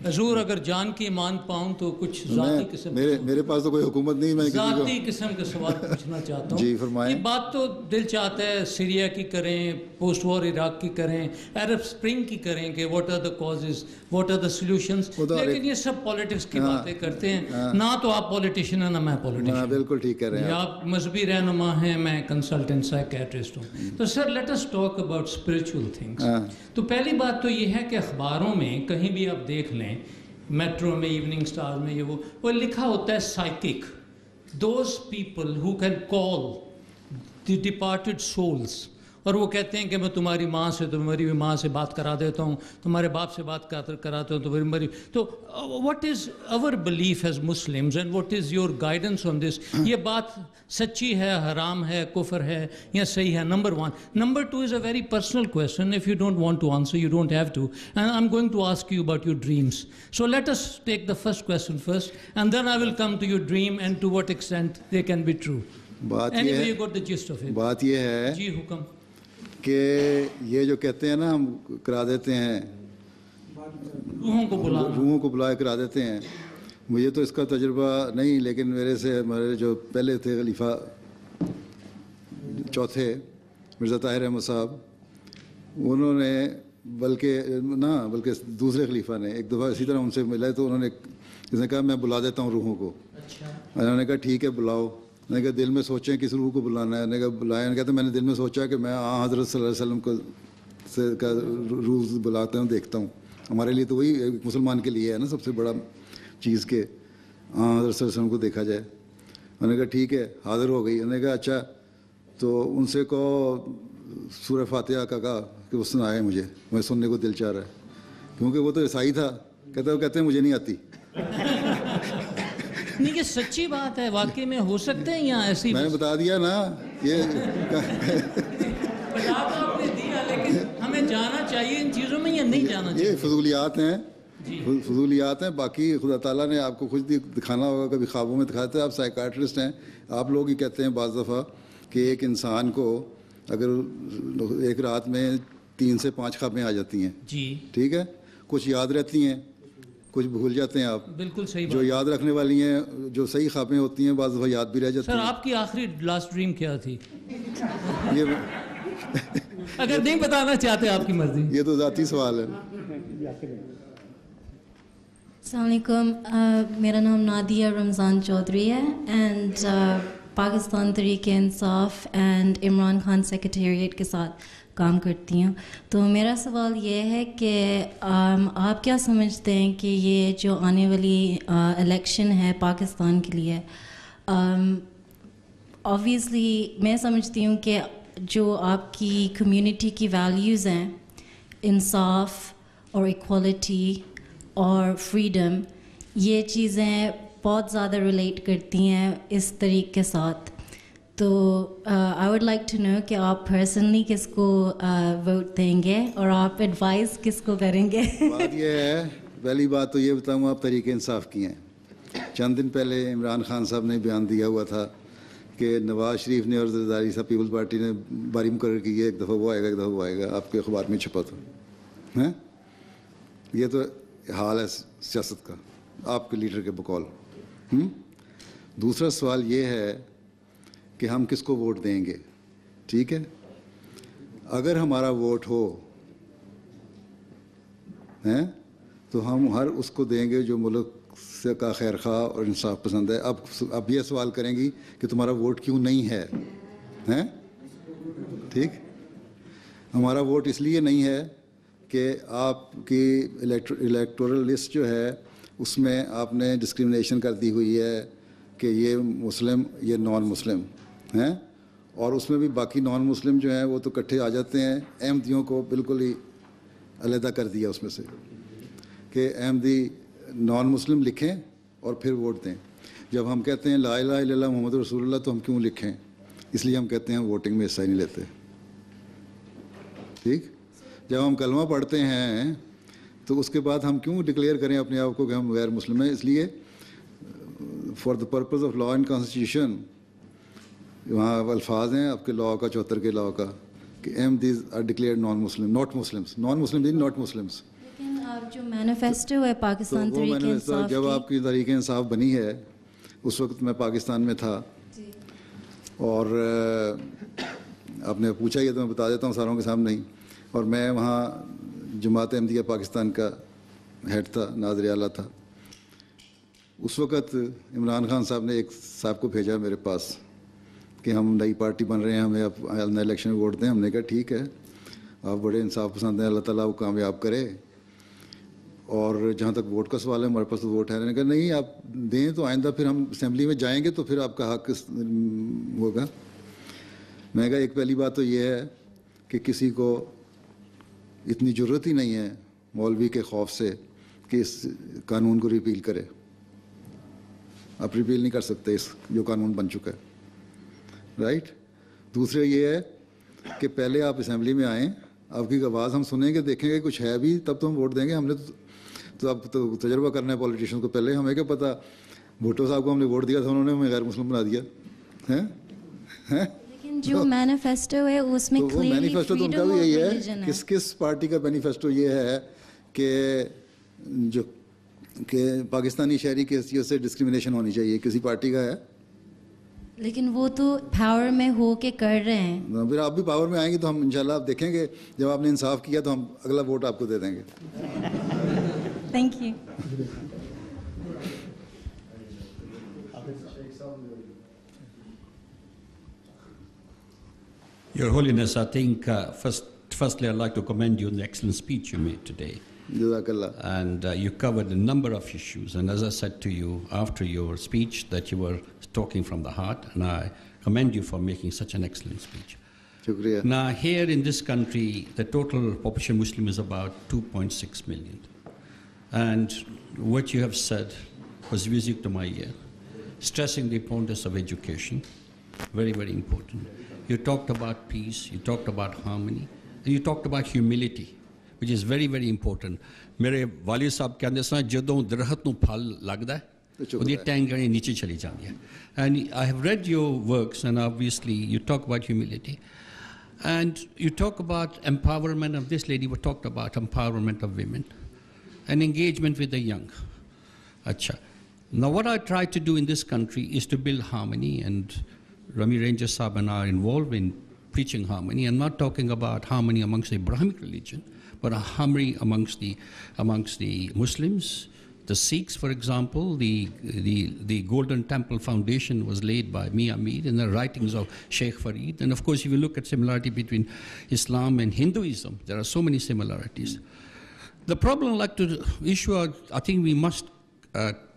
حضور اگر جان کی مان پاؤں تو کچھ ذاتی قسم میرے پاس تو کوئی حکومت نہیں, میں ذاتی قسم کے سوال پوچھنا چاہتا ہوں. جی فرمائیں. یہ بات تو دل چاہتا ہے سیریا کی کریں, پوسٹ وار عراق کی کریں, عرب سپرنگ کی کریں کہ what are the causes, what are the solutions, لیکن یہ سب پالیٹکس کی باتیں کرتے ہیں. نہ تو آپ پولیٹیشین ہیں نہ میں پولیٹیشین. بالکل ٹھیک کہہ رہے ہیں آپ مذہبی رہنما ہیں, میں کنسلٹنٹ سائیکیٹرسٹ ہوں. تو sir let us talk about spiritual things. تو پہلی بات تو یہ ہے کہ اخباروں میں کہیں بھی آپ دیکھ لیں, میٹرو میں, ایوننگ اسٹار میں, یہ وہ لکھا ہوتا ہے psychic, those people who can call the departed souls, اور وہ کہتے ہیں کہ میں تمہاری ماں سے, تمہاری ماں سے بات کرا دیتا ہوں, تمہارے باپ سے بات کراتا ہوں, تمہاری. تو what is our belief as Muslims and what is your guidance on this? یہ بات سچی ہے, حرام ہے, کفر ہے یا صحیح ہے؟ Number 1. Number 2 is a very personal question. If you don't want to answer, you don't have to. And I'm going to ask you about your dreams. So let us take the first question first, and then I will come to your dream and to what extent they can be true. Anyway, you got the gist of it. بات یہ ہے جی حکم کہ یہ جو کہتے ہیں نا ہم کرا دیتے ہیں, روحوں کو بلا کرا دیتے ہیں. مجھے تو اس کا تجربہ نہیں, لیکن میرے سے ہمارے جو پہلے تھے خلیفہ چوتھے مرزا طاہر احمد صاحب, انہوں نے بلکہ دوسرے خلیفہ نے ایک دفعہ اسی طرح ان سے ملے تو انہوں نے کہا میں بلا دیتا ہوں روحوں کو. انہوں نے کہا ٹھیک ہے بلاؤ. میں نے کہا دل میں سوچیں کس روح کو بلانا ہے. میں نے کہا بلایا. نے کہا میں نے دل میں سوچا کہ میں حضرت صلی اللہ علیہ وسلم کا روح بلاتا ہوں, دیکھتا ہوں. ہمارے لیے تو وہی ایک مسلمان کے لیے ہے نا سب سے بڑا چیز کہ حضرت صلی اللہ علیہ وسلم کو دیکھا جائے. میں نے کہا ٹھیک ہے, حاضر ہو گئی. انہوں نے کہا اچھا تو ان سے کہو سورہ فاتحہ کا کہا کہ وہ سنائے مجھے سننے کو دل چاہ رہا ہے, کیونکہ وہ تو عیسائی تھا. کہتے ہیں مجھے نہیں آتی. نہیں, یہ سچی بات ہے, واقعی میں ہو سکتے ہیں یا ایسی؟ میں نے بتا دیا نا یہ بتا تو آپ نے دیا, لیکن ہمیں جانا چاہیے ان چیزوں میں یا نہیں جانا چاہیے؟ یہ فضولیات ہیں, فضولیات ہیں. باقی خدا تعالیٰ نے آپ کو کچھ دکھانا ہوگا, کبھی خوابوں میں دکھاتے ہیں. آپ سائیکاٹرسٹ ہیں, آپ لوگ ہی کہتے ہیں بعض دفعہ کہ ایک انسان کو اگر ایک رات میں 3 سے 5 خوابیں آ جاتی ہیں, جی ٹھیک ہے, کچھ یاد رہتی ہیں, کچھ بھول جاتے ہیں آپ. بالکل صحیح. جو یاد رکھنے والی ہیں, جو صحیح خوابیں ہوتی ہیں, بعض دفعہ یاد بھی رہ جاتی ہیں. سر آپ کی آخری لاسٹ ڈریم کیا تھی؟ یہ اگر نہیں بتانا چاہتے آپ کی مرضی. یہ تو ذاتی سوال ہے. السلام علیکم, میرا نام نادیہ رمضان چودھری ہے and Pakistan Tehreek Insaf and Imran Khan secretariat کے ساتھ کام کرتی ہوں. تو میرا سوال یہ ہے کہ آپ کیا سمجھتے ہیں کہ یہ جو آنے والی الیکشن ہے پاکستان کے لیے, آبویسلی میں سمجھتی ہوں کہ جو آپ کی کمیونٹی کی ویلیوز ہیں, انصاف اور ایکوالٹی اور فریڈم, یہ چیزیں بہت زیادہ ریلیٹ کرتی ہیں اس طریقے کے ساتھ. تو I would like to know کہ آپ پرسنلی کس کو ووٹ دیں گے اور آپ ایڈوائز کس کو کریں گے؟ بات یہ ہے, پہلی بات تو یہ بتاؤں, آپ تحریک انصاف کی ہیں. چند دن پہلے عمران خان صاحب نے بیان دیا ہوا تھا کہ نواز شریف نے اور زرداری صاحب پیپلز پارٹی نے باری مقرر کی ہے, ایک دفعہ وہ آئے گا, ایک دفعہ وہ آئے گا. آپ کے اخبار میں چھپا تھا. یہ تو حال ہے سیاست کا آپ کے لیڈر کے بقول. دوسرا سوال یہ ہے کہ ہم کس کو ووٹ دیں گے. ٹھیک ہے, اگر ہمارا ووٹ ہو تو ہم ہر اس کو دیں گے جو ملک سے کا خیر خواہ اور انصاف پسند ہے. اب یہ سوال کریں گی کہ تمہارا ووٹ کیوں نہیں ہے. ٹھیک, ہمارا ووٹ اس لیے نہیں ہے کہ آپ کی الیکٹورل لسٹ جو ہے اس میں آپ نے ڈسکریمنیشن کر دی ہوئی ہے کہ یہ مسلم یہ نان مسلم ہیں, اور اس میں بھی باقی نان مسلم جو ہیں وہ تو اکٹھے آ جاتے ہیں. احمدیوں کو بالکل ہی علیحدہ کر دیا اس میں سے کہ احمدی نان مسلم لکھیں اور پھر ووٹ دیں. جب ہم کہتے ہیں لا الہ الا اللہ محمد رسول اللہ تو ہم کیوں لکھیں؟ اس لیے ہم کہتے ہیں ووٹنگ میں حصہ ہی نہیں لیتے. ٹھیک, جب ہم کلمہ پڑھتے ہیں تو اس کے بعد ہم کیوں ڈکلیئر کریں اپنے آپ کو کہ ہم غیر مسلم ہیں؟ اس لیے for the purpose of law and constitution وہاں الفاظ ہیں آپ کے لاء کا 74 کے لاء کا کہ Ahmadis are declared non Muslim, not Muslims, non Muslim not Muslims. لیکن اب جو مینیفیسٹو ہے پاکستان تو وہ تحریک مینیفیسٹو انصاف جب کی، آپ کی تحریک انصاف بنی ہے اس وقت میں پاکستان میں تھا اور آپ نے پوچھا یہ تو میں بتا دیتا ہوں ساروں کے سامنے ہی. اور میں وہاں جماعت احمدیہ پاکستان کا ہیڈ تھا، ناظر اعلیٰ تھا. اس وقت عمران خان صاحب نے ایک صاحب کو بھیجا میرے پاس کہ ہم نئی پارٹی بن رہے ہیں، ہمیں اب نئے الیکشن میں ووٹ دیں. ہم نے کہا ٹھیک ہے، آپ بڑے انصاف پسند ہیں، اللہ تعالیٰ وہ کامیاب کرے. اور جہاں تک ووٹ کا سوال ہے ہمارے پاس تو ووٹ ہے. میں نے کہا نہیں آپ دیں تو آئندہ پھر ہم اسمبلی میں جائیں گے تو پھر آپ کا حق ہوگا. میں نے کہا ایک پہلی بات تو یہ ہے کہ کسی کو اتنی ضرورت ہی نہیں ہے مولوی کے خوف سے کہ اس قانون کو ریپیل کرے. آپ ریپیل نہیں کر سکتے اس جو قانون بن چکا ہے، رائٹ. دوسرے یہ ہے کہ پہلے آپ اسمبلی میں آئیں، آپ کی آواز ہم سنیں گے، دیکھیں گے کچھ ہے بھی تب تو ہم ووٹ دیں گے. ہم نے تو اب تو تجربہ کرنا ہے پولیٹیشین کو. پہلے ہمیں کیا پتہ، بھٹو صاحب کو ہم نے ووٹ دیا تھا، انہوں نے ہمیں غیر مسلم بنا دیا ہیں. لیکن جو مینیفیسٹو ہے اس میں تو وہ مینیفیسٹو تو ان کا بھی یہی ہے. کس پارٹی کا مینیفیسٹو یہ ہے کہ پاکستانی شہری کی حیثیت سے ڈسکریمنیشن ہونی چاہیے؟ کسی پارٹی کا ہے؟ لیکن وہ تو پاور میں ہو کے کر رہے ہیں. پھر آپ بھی پاور میں آئیں گے تو ہم انشاءاللہ آپ دیکھیں گے جب آپ نے انصاف کیا تو ہم اگلا ووٹ آپ کو دے دیں گے. Thank you. Your Holiness, I think firstly I'd like to commend you on the excellent speech you made today. Jazakallah. And you covered a number of issues. And as I said to you after your speech, that you were talking from the heart, and I commend you for making such an excellent speech. Shukriya. Now, here in this country, the total population Muslim is about 2.6 million. And what you have said was music to my ear, stressing the importance of education, very, very important. You talked about peace, you talked about harmony, and you talked about humility, which is very, very important. میرے والد صاحب کہتے سن جدوں درخت نوں پھل لگدا ہے ਉਹਦੀ ਟੈਂਗਣੀ ਨੀਚੇ ਚਲੀ ਜਾਂਦੀ ਹੈ. And I have read your works, and obviously you talk about humility. And you talk about empowerment of this lady, we talked about empowerment of women and engagement with the young. Acha. Now what I try to do in this country is to build harmony, and Rami Ranger Sahib and I are involved in preaching harmony. I'm not talking about harmony amongst the Abrahamic religion, but a harmony amongst the Muslims, the Sikhs, for example. The Golden Temple Foundation was laid by Mia Mir in the writings of Sheikh Farid. And of course, if you look at similarity between Islam and Hinduism, there are so many similarities. The problem I'd like to issue, I think we must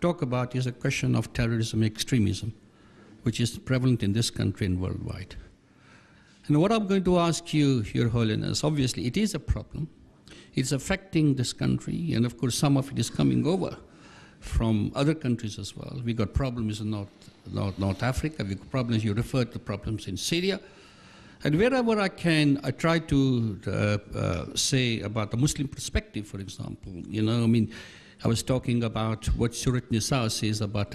talk about, is a question of terrorism and extremism, which is prevalent in this country and worldwide. And what I'm going to ask you, Your Holiness, obviously it is a problem. It's affecting this country, and of course some of it is coming over from other countries as well. We got problems in North Africa, we got problems, you referred to problems in Syria. And wherever I can, I try to say about the Muslim perspective, for example. You know, I mean, I was talking about what Surah Nisa says about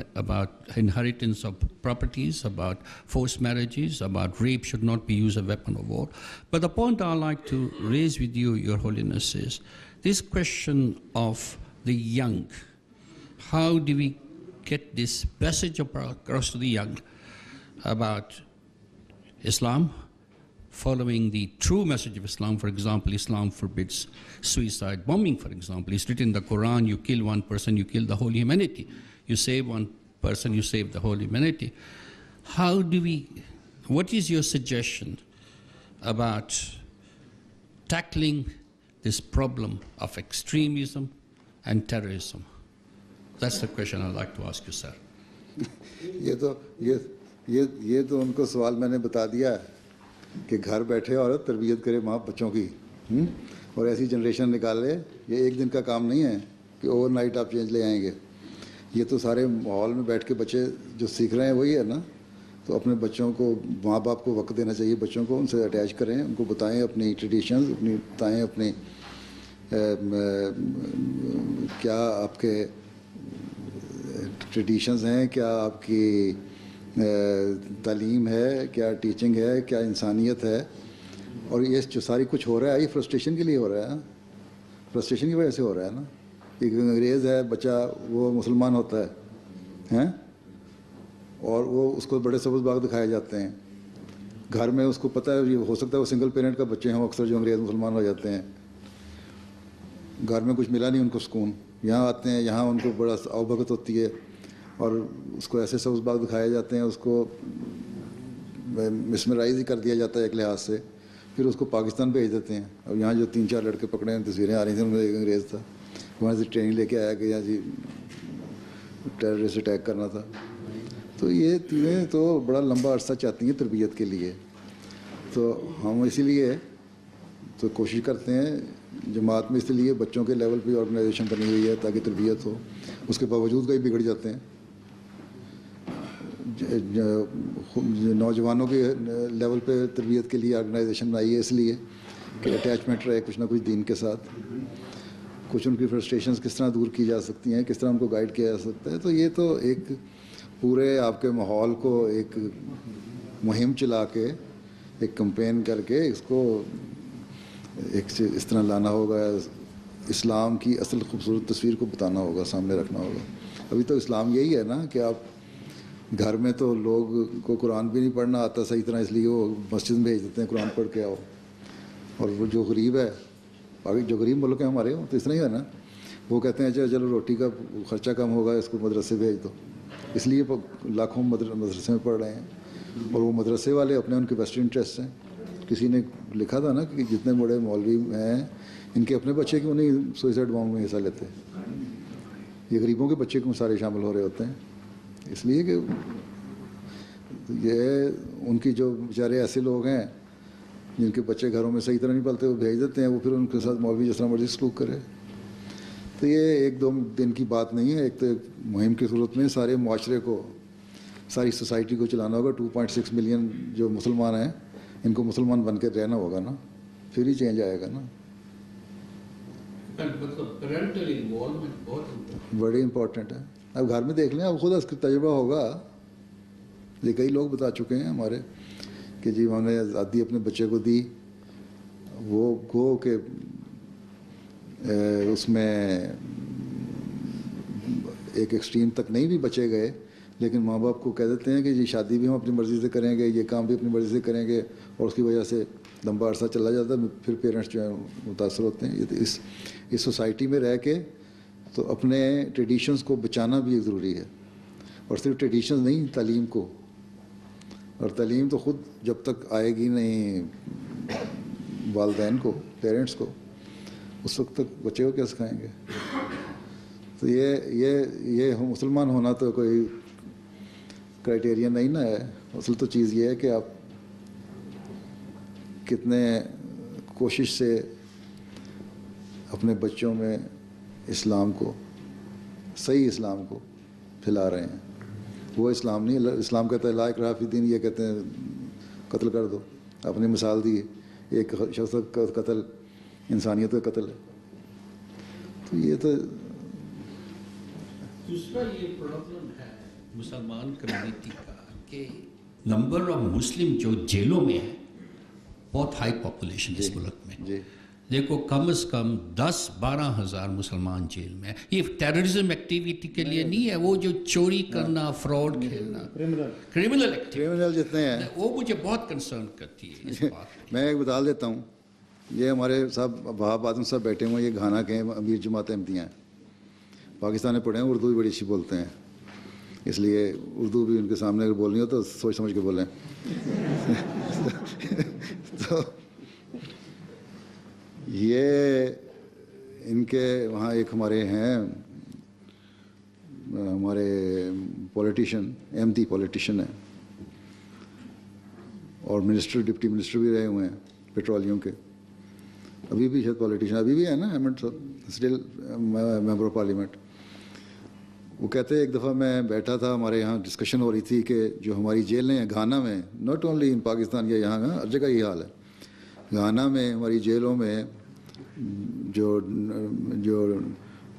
inheritance of properties, about forced marriages, about rape should not be used as a weapon of war. But the point I like to raise with you, Your Holiness, is this question of the young. How do we get this message across to the young about Islam, following the true message of Islam? For example, Islam forbids suicide bombing, for example. It's written in the Quran, you kill one person, you kill the whole humanity. You save one person, you save the whole humanity. What is your suggestion about tackling this problem of extremism and terrorism? That's the question I'd like to ask you, sir. یہ تو ان کو سوال میں نے بتا دیا کہ گھر بیٹھے عورت تربیت کرے ماں بچوں کی اور ایسی جنریشن نکالے. یہ ایک دن کا کام نہیں ہے کہ اوور نائٹ آپ چینج لے آئیں گے. یہ تو سارے ماحول میں بیٹھ کے بچے جو سیکھ رہے ہیں وہی ہے نا. تو اپنے بچوں کو، ماں باپ کو وقت دینا چاہیے بچوں کو، ان سے اٹیچ کریں، ان کو بتائیں اپنی ٹریڈیشنز، بتائیں اپنے کیا آپ کے ٹریڈیشنز ہیں، کیا آپ کی تعلیم ہے، کیا ٹیچنگ ہے، کیا انسانیت ہے. اور یہ جو ساری کچھ ہو رہا ہے یہ فرسٹریشن کے لیے ہو رہا ہے نا، فرسٹریشن کی وجہ سے ہو رہا ہے نا. ایک انگریز ہے بچہ وہ مسلمان ہوتا ہے اور وہ اس کو بڑے سبز باغ دکھائے جاتے ہیں. گھر میں اس کو پتہ ہے ہو سکتا ہے وہ سنگل پیرنٹ کا بچے ہیں اکثر جو انگریز مسلمان ہو جاتے ہیں. گھر میں کچھ ملا نہیں ان کو سکون, یہاں آتے ہیں, یہاں ان کو بڑا آؤ بھگت ہوتی ہے اور اس کو ایسے سبز باغ دکھائے جاتے ہیں, اس کو مسمرائز ہی کر دیا جاتا ہے ایک لحاظ سے. پھر اس کو پاکستان بھیج دیتے ہیں. اب یہاں جو 3-4 لڑکے پکڑے ہیں تصویریں آ رہی تھیں ان میں ایک انگریز تھا, وہاں سے ٹریننگ لے کے آیا کہ یہاں جی ٹیررسٹ اٹیک کرنا تھا. تو یہ چیزیں تو بڑا لمبا عرصہ چاہتی ہیں تربیت کے لیے. تو ہم اسی لیے تو کوشش کرتے ہیں جماعت میں, اس لیے بچوں کے لیول پہ آرگنائزیشن بنی ہوئی ہے تاکہ تربیت ہو. اس کے باوجود کئی بگڑ جاتے ہیں. نوجوانوں کے لیول پہ تربیت کے لیے آرگنائزیشن بنائی ہے اس لیے کہ اٹیچمنٹ رہے کچھ نہ کچھ دین کے ساتھ. کچھ ان کی فرسٹریشنز کس طرح دور کی جا سکتی ہیں, کس طرح ان کو گائیڈ کیا جا سکتا ہے. تو یہ تو ایک پورے آپ کے ماحول کو ایک مہم چلا کے ایک کمپین کر کے اس کو ایک اس طرح لانا ہوگا, اسلام کی اصل خوبصورت تصویر کو بتانا ہوگا, سامنے رکھنا ہوگا. ابھی تو اسلام یہی ہے نا کہ آپ گھر میں تو لوگ کو قرآن بھی نہیں پڑھنا آتا صحیح طرح, اس لیے وہ مسجد میں بھیج دیتے ہیں قرآن پڑھ کے آؤ. اور وہ جو غریب ہے, باقی جو غریب ملک ہیں ہمارے, تو اس طرح ہی ہے نا, وہ کہتے ہیں چلو روٹی کا خرچہ کم ہوگا اس کو مدرسے بھیج دو. اس لیے لاکھوں مدرسے میں پڑھ رہے ہیں. اور وہ مدرسے والے اپنے ان کے بیسٹ انٹرسٹ ہیں. کسی نے لکھا تھا نا کہ جتنے بڑے مولوی ہیں ان کے اپنے بچے کیوں نہیں سوئسائڈ بام میں حصہ لیتے, یہ غریبوں کے بچے کیوں سارے شامل ہو رہے ہوتے ہیں. اس لیے کہ یہ ان کی جو بیچارے ایسے لوگ ہیں جن کے بچے گھروں میں صحیح طرح نہیں پلتے, وہ بھیج دیتے ہیں, وہ پھر ان کے ساتھ مولوی جس طرح مرضی سلوک کرے. تو یہ 1-2 دن کی بات نہیں ہے. ایک تو مہم کی صورت میں سارے معاشرے کو, ساری سوسائٹی کو چلانا ہوگا. 2.6 ملین جو مسلمان ہیں ان کو مسلمان بن کے رہنا ہوگا نا, پھر ہی چینج آئے گا نا. بڑی امپورٹنٹ ہے. اب گھر میں دیکھ لیں, اب خود اس کا تجربہ ہوگا. یہ کئی لوگ بتا چکے ہیں ہمارے کہ جی ہم نے آزادی اپنے بچے کو دی, وہ گو کہ اس میں ایک ایکسٹریم تک نہیں بھی بچے گئے, لیکن ماں باپ کو کہہ دیتے ہیں کہ جی شادی بھی ہم اپنی مرضی سے کریں گے, یہ کام بھی اپنی مرضی سے کریں گے, اور اس کی وجہ سے لمبا عرصہ چلا جاتا ہے. پھر پیرنٹس جو ہیں متاثر ہوتے ہیں. یہ اس سوسائٹی میں رہ کے تو اپنے ٹریڈیشنز کو بچانا بھی ایک ضروری ہے. اور صرف ٹریڈیشنز نہیں, تعلیم کو. اور تعلیم تو خود جب تک آئے گی نہیں والدین کو, پیرنٹس کو, اس وقت تک بچے کو کیا سکھائیں گے. تو یہ مسلمان ہونا تو کوئی کرائٹیریا نہیں نا ہے. اصل تو چیز یہ ہے کہ آپ کتنے کوشش سے اپنے بچوں میں اسلام کو, صحیح اسلام کو پھیلا رہے ہیں. وہ اسلام نہیں, اسلام کہتا ہے لا اکراہ فی الدین, یہ کہتے ہیں قتل کر دو. اپنی مثال دی, ایک شخص کا قتل انسانیت کا قتل ہے. تو یہ تو دوسرا یہ پرابلم ہے مسلمان کمیونٹی کا کہ نمبر آف مسلم جو جیلوں میں ہے بہت ہائی پاپولیشن اس ملک میں. دیکھو کم از کم 10-12 ہزار مسلمان جیل میں. یہ ٹیررزم ایکٹیویٹی کے لیے نہیں ہے, وہ جو چوری کرنا, فراڈ کھیلنا, کرمنل جتنے ہیں, وہ مجھے بہت کنسرن کرتی ہے اس بات. میں ایک بتا دیتا ہوں, یہ ہمارے صاحب وہاب آدم صاحب بیٹھے ہوئے, یہ گھانا کے امیر جماعت احمدیہ ہیں, پاکستان میں پڑھے ہیں, اردو بھی بڑی اچھی بولتے ہیں, اس لیے اردو بھی ان کے سامنے اگر بولنی ہو تو سوچ سمجھ کے بولیں. تو یہ ان کے وہاں ایک ہمارے ہیں, ہمارے پولیٹیشین, احمدی پولیٹیشین ہیں اور منسٹر, ڈپٹی منسٹر بھی رہے ہوئے ہیں پیٹرولیم کے, ابھی بھی شاید پولیٹیشین ابھی بھی ہے نا, احمد صاحب اسٹل ممبر آف پارلیمنٹ. وہ کہتے ہیں ایک دفعہ میں بیٹھا تھا, ہمارے یہاں ڈسکشن ہو رہی تھی کہ جو ہماری جیلیں ہیں گھانا میں, ناٹ اونلی ان پاکستان یا یہاں ہر جگہ یہ حال ہے, گھانا میں ہماری جیلوں میں جو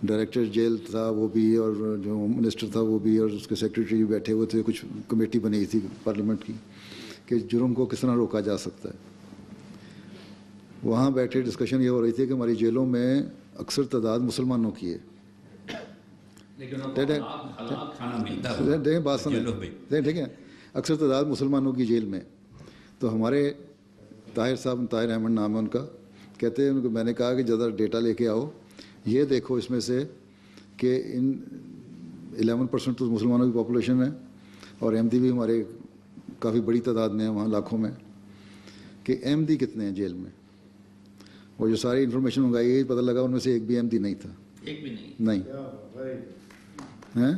ڈائریکٹر جیل تھا وہ بھی, اور جو منسٹر تھا وہ بھی, اور اس کے سیکریٹری بھی بیٹھے ہوئے تھے. کچھ کمیٹی بنی تھی پارلیمنٹ کی کہ جرم کو کس طرح روکا جا سکتا ہے. وہاں بیٹھے ڈسکشن یہ ہو رہی تھی کہ ہماری جیلوں میں اکثر تعداد مسلمانوں کی ہے, دیکھیں بات سنیں ٹھیک ہے. اکثر تعداد مسلمانوں کی جیل میں, تو ہمارے طاہر صاحب, طاہر احمد نام ہے ان کا, کہتے ہیں ان کو میں نے کہا کہ زیادہ ڈیٹا لے کے آؤ, یہ دیکھو اس میں سے کہ ان 11% تو مسلمانوں کی پاپولیشن ہے, اور احمدی بھی ہمارے کافی بڑی تعداد میں ہیں وہاں, لاکھوں میں, کہ احمدی کتنے ہیں جیل میں. اور جو ساری انفارمیشن منگائی گئی پتہ لگا ان میں سے ایک بھی احمدی نہیں تھا, ایک بھی نہیں ہیں.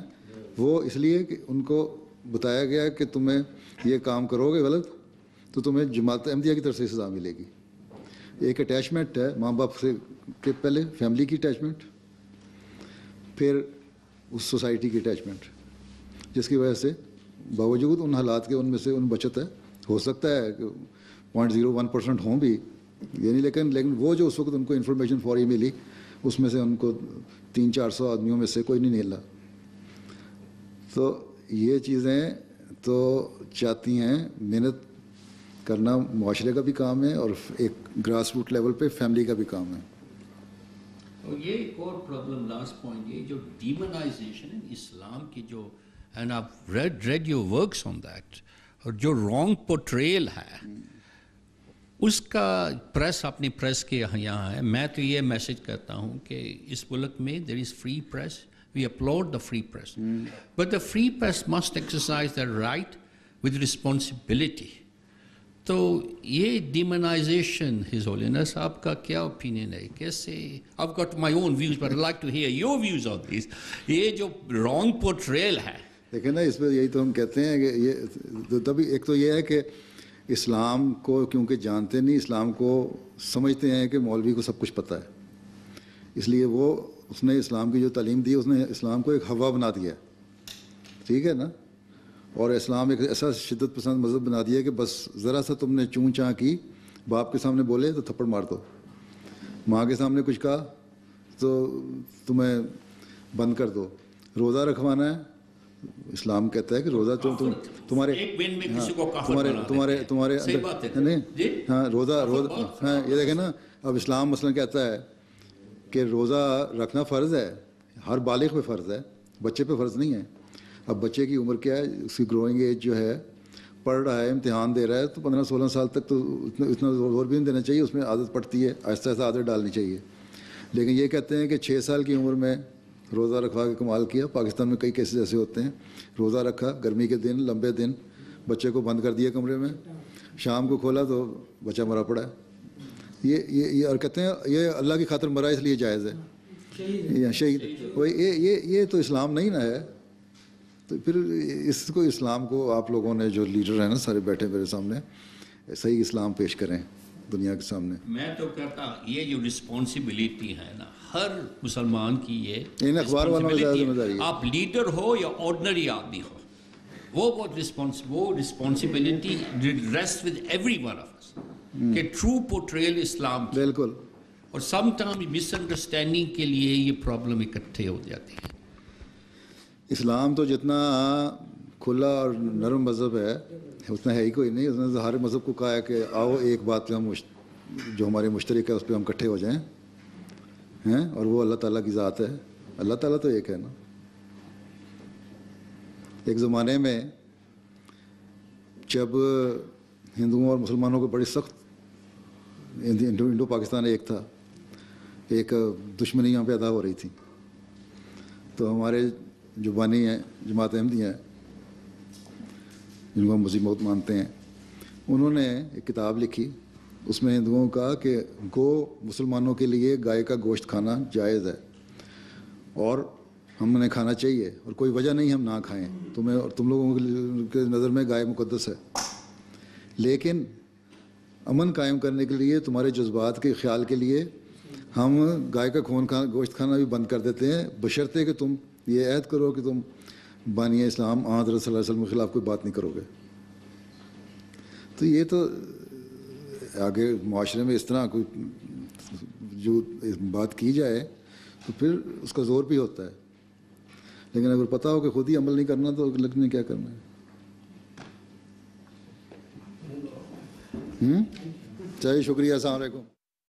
وہ اس لیے کہ ان کو بتایا گیا کہ تمہیں یہ کام کرو گے غلط تو تمہیں جماعت احمدیہ کی طرف سے سزا ملے گی. ایک اٹیچمنٹ ہے ماں باپ سے کے پہلے, فیملی کی اٹیچمنٹ, پھر اس سوسائٹی کی اٹیچمنٹ, جس کی وجہ سے باوجود ان حالات کے ان میں سے ان بچت ہے. ہو سکتا ہے کہ 0.01% ہوں بھی یہ نہیں, لیکن وہ جو اس وقت ان کو انفارمیشن فوری ملی اس میں سے ان کو 300-400 آدمیوں میں سے کوئی نہیں نکلا. تو یہ چیزیں تو چاہتی ہیں محنت کرنا, معاشرے کا بھی کام ہے اور ایک گراس روٹ لیول پہ فیملی کا بھی کام ہے. اور یہ ایک اور پرابلم, لاسٹ پوائنٹ, یہ جو ڈیمونائزیشن ہے اسلام کی, جو اینڈ آپ read your works on that, اور جو رانگ پورٹریل ہے اس کا پریس, اپنی پریس کے یہاں ہے. میں تو یہ میسج کرتا ہوں کہ اس ملک میں there is free press, we uphold the free press, but the free press must exercise the right with responsibility. تو یہ ڈیمونائزیشن, ہز ہولینس, آپ کا کیا اوپینین ہے, کیسے؟ I have got my own views but I like to hear your views on this. یہ جو wrong portrayal ہے, دیکھیں نا اس پہ یہی تو ہم کہتے ہیں کہ یہ تبھی ایک تو یہ ہے کہ اسلام کو کیونکہ جانتے نہیں, اسلام کو سمجھتے ہیں کہ مولوی کو سب کچھ پتہ ہے, اس لیے وہ اس نے اسلام کی جو تعلیم دی اس نے اسلام کو ایک ہوا بنا دیا, ٹھیک ہے نا. اور اسلام ایک ایسا شدت پسند مذہب بنا دیا کہ بس ذرا سا تم نے چون چاں کی, باپ کے سامنے بولے تو تھپڑ مار دو, ماں کے سامنے کچھ کہا تو تمہیں بند کر دو. روزہ رکھوانا ہے, اسلام کہتا ہے کہ روزہ تمہارے نہیں, ہاں روزہ ہاں یہ دیکھیں نا. اب اسلام مثلا کہتا ہے کہ روزہ رکھنا فرض ہے, ہر بالغ پہ فرض ہے, بچے پہ فرض نہیں ہے. اب بچے کی عمر کیا ہے, اس کی گروئنگ ایج جو ہے, پڑھ رہا ہے, امتحان دے رہا ہے, تو 15-16 سال تک تو اتنا زور بھی نہیں دینا چاہیے, اس میں عادت پڑتی ہے, آہستہ آہستہ عادت ڈالنی چاہیے. لیکن یہ کہتے ہیں کہ 6 سال کی عمر میں روزہ رکھوا کے کمال کیا. پاکستان میں کئی کیسز ایسے ہوتے ہیں, روزہ رکھا, گرمی کے دن, لمبے دن, بچے کو بند کر دیا کمرے میں, شام کو کھولا تو بچہ مرا پڑا ہے. یہ اور کہتے ہیں یہ اللہ کی خاطر مرا اس لیے جائز ہے, شہید. یہ تو اسلام نہیں نا ہے. تو پھر اس کو اسلام کو آپ لوگوں نے جو لیڈر ہیں نا سارے بیٹھے میرے سامنے, صحیح اسلام پیش کریں دنیا کے سامنے. میں تو کہتا یہ جو رسپانسبلٹی ہے نا ہر مسلمان کی, یہ اخبار والوں کی ذمہ داری ہے. آپ لیڈر ہو یا آرڈنری آدمی ہو, وہ responsibility rest with every one of us, کہ ٹرو پورٹریل اسلام. بالکل. اور سم ٹائم مس انڈرسٹینڈنگ کے لیے یہ پرابلم اکٹھے ہو جاتی ہے. اسلام تو جتنا کھلا اور نرم مذہب ہے اتنا ہے ہی کوئی نہیں. اس نے ہر مذہب کو کہا ہے کہ آؤ ایک بات پہ ہم جو ہماری مشترک ہے اس پہ ہم اکٹھے ہو جائیں, ہیں, اور وہ اللہ تعالیٰ کی ذات ہے. اللہ تعالیٰ تو ایک ہے نا. ایک زمانے میں جب ہندوؤں اور مسلمانوں کو بڑی سخت, انڈو پاکستان ایک تھا, ایک دشمنیاں پیدا ہو رہی تھیں, تو ہمارے جو بانی ہیں جماعت احمدیہ ہیں جن کو ہم مسیح موت مانتے ہیں, انہوں نے ایک کتاب لکھی. اس میں ہندوؤں کا کہ گو مسلمانوں کے لیے گائے کا گوشت کھانا جائز ہے اور ہم نے کھانا چاہیے, اور کوئی وجہ نہیں ہم نہ کھائیں. تمہیں اور تم لوگوں کے نظر میں گائے مقدس ہے, لیکن امن قائم کرنے کے لیے, تمہارے جذبات کے خیال کے لیے ہم گائے کا گوشت کھانا بھی بند کر دیتے ہیں, بشرطے کہ تم یہ عہد کرو کہ تم بانی اسلام حضرت صلی اللہ علیہ وسلم کے خلاف کوئی بات نہیں کرو گے. تو یہ تو آگے معاشرے میں اس طرح کوئی جو بات کی جائے تو پھر اس کا زور بھی ہوتا ہے, لیکن اگر پتہ ہو کہ خود ہی عمل نہیں کرنا تو لگ نے کیا کرنا ہے. چلیے شکریہ, السلام علیکم.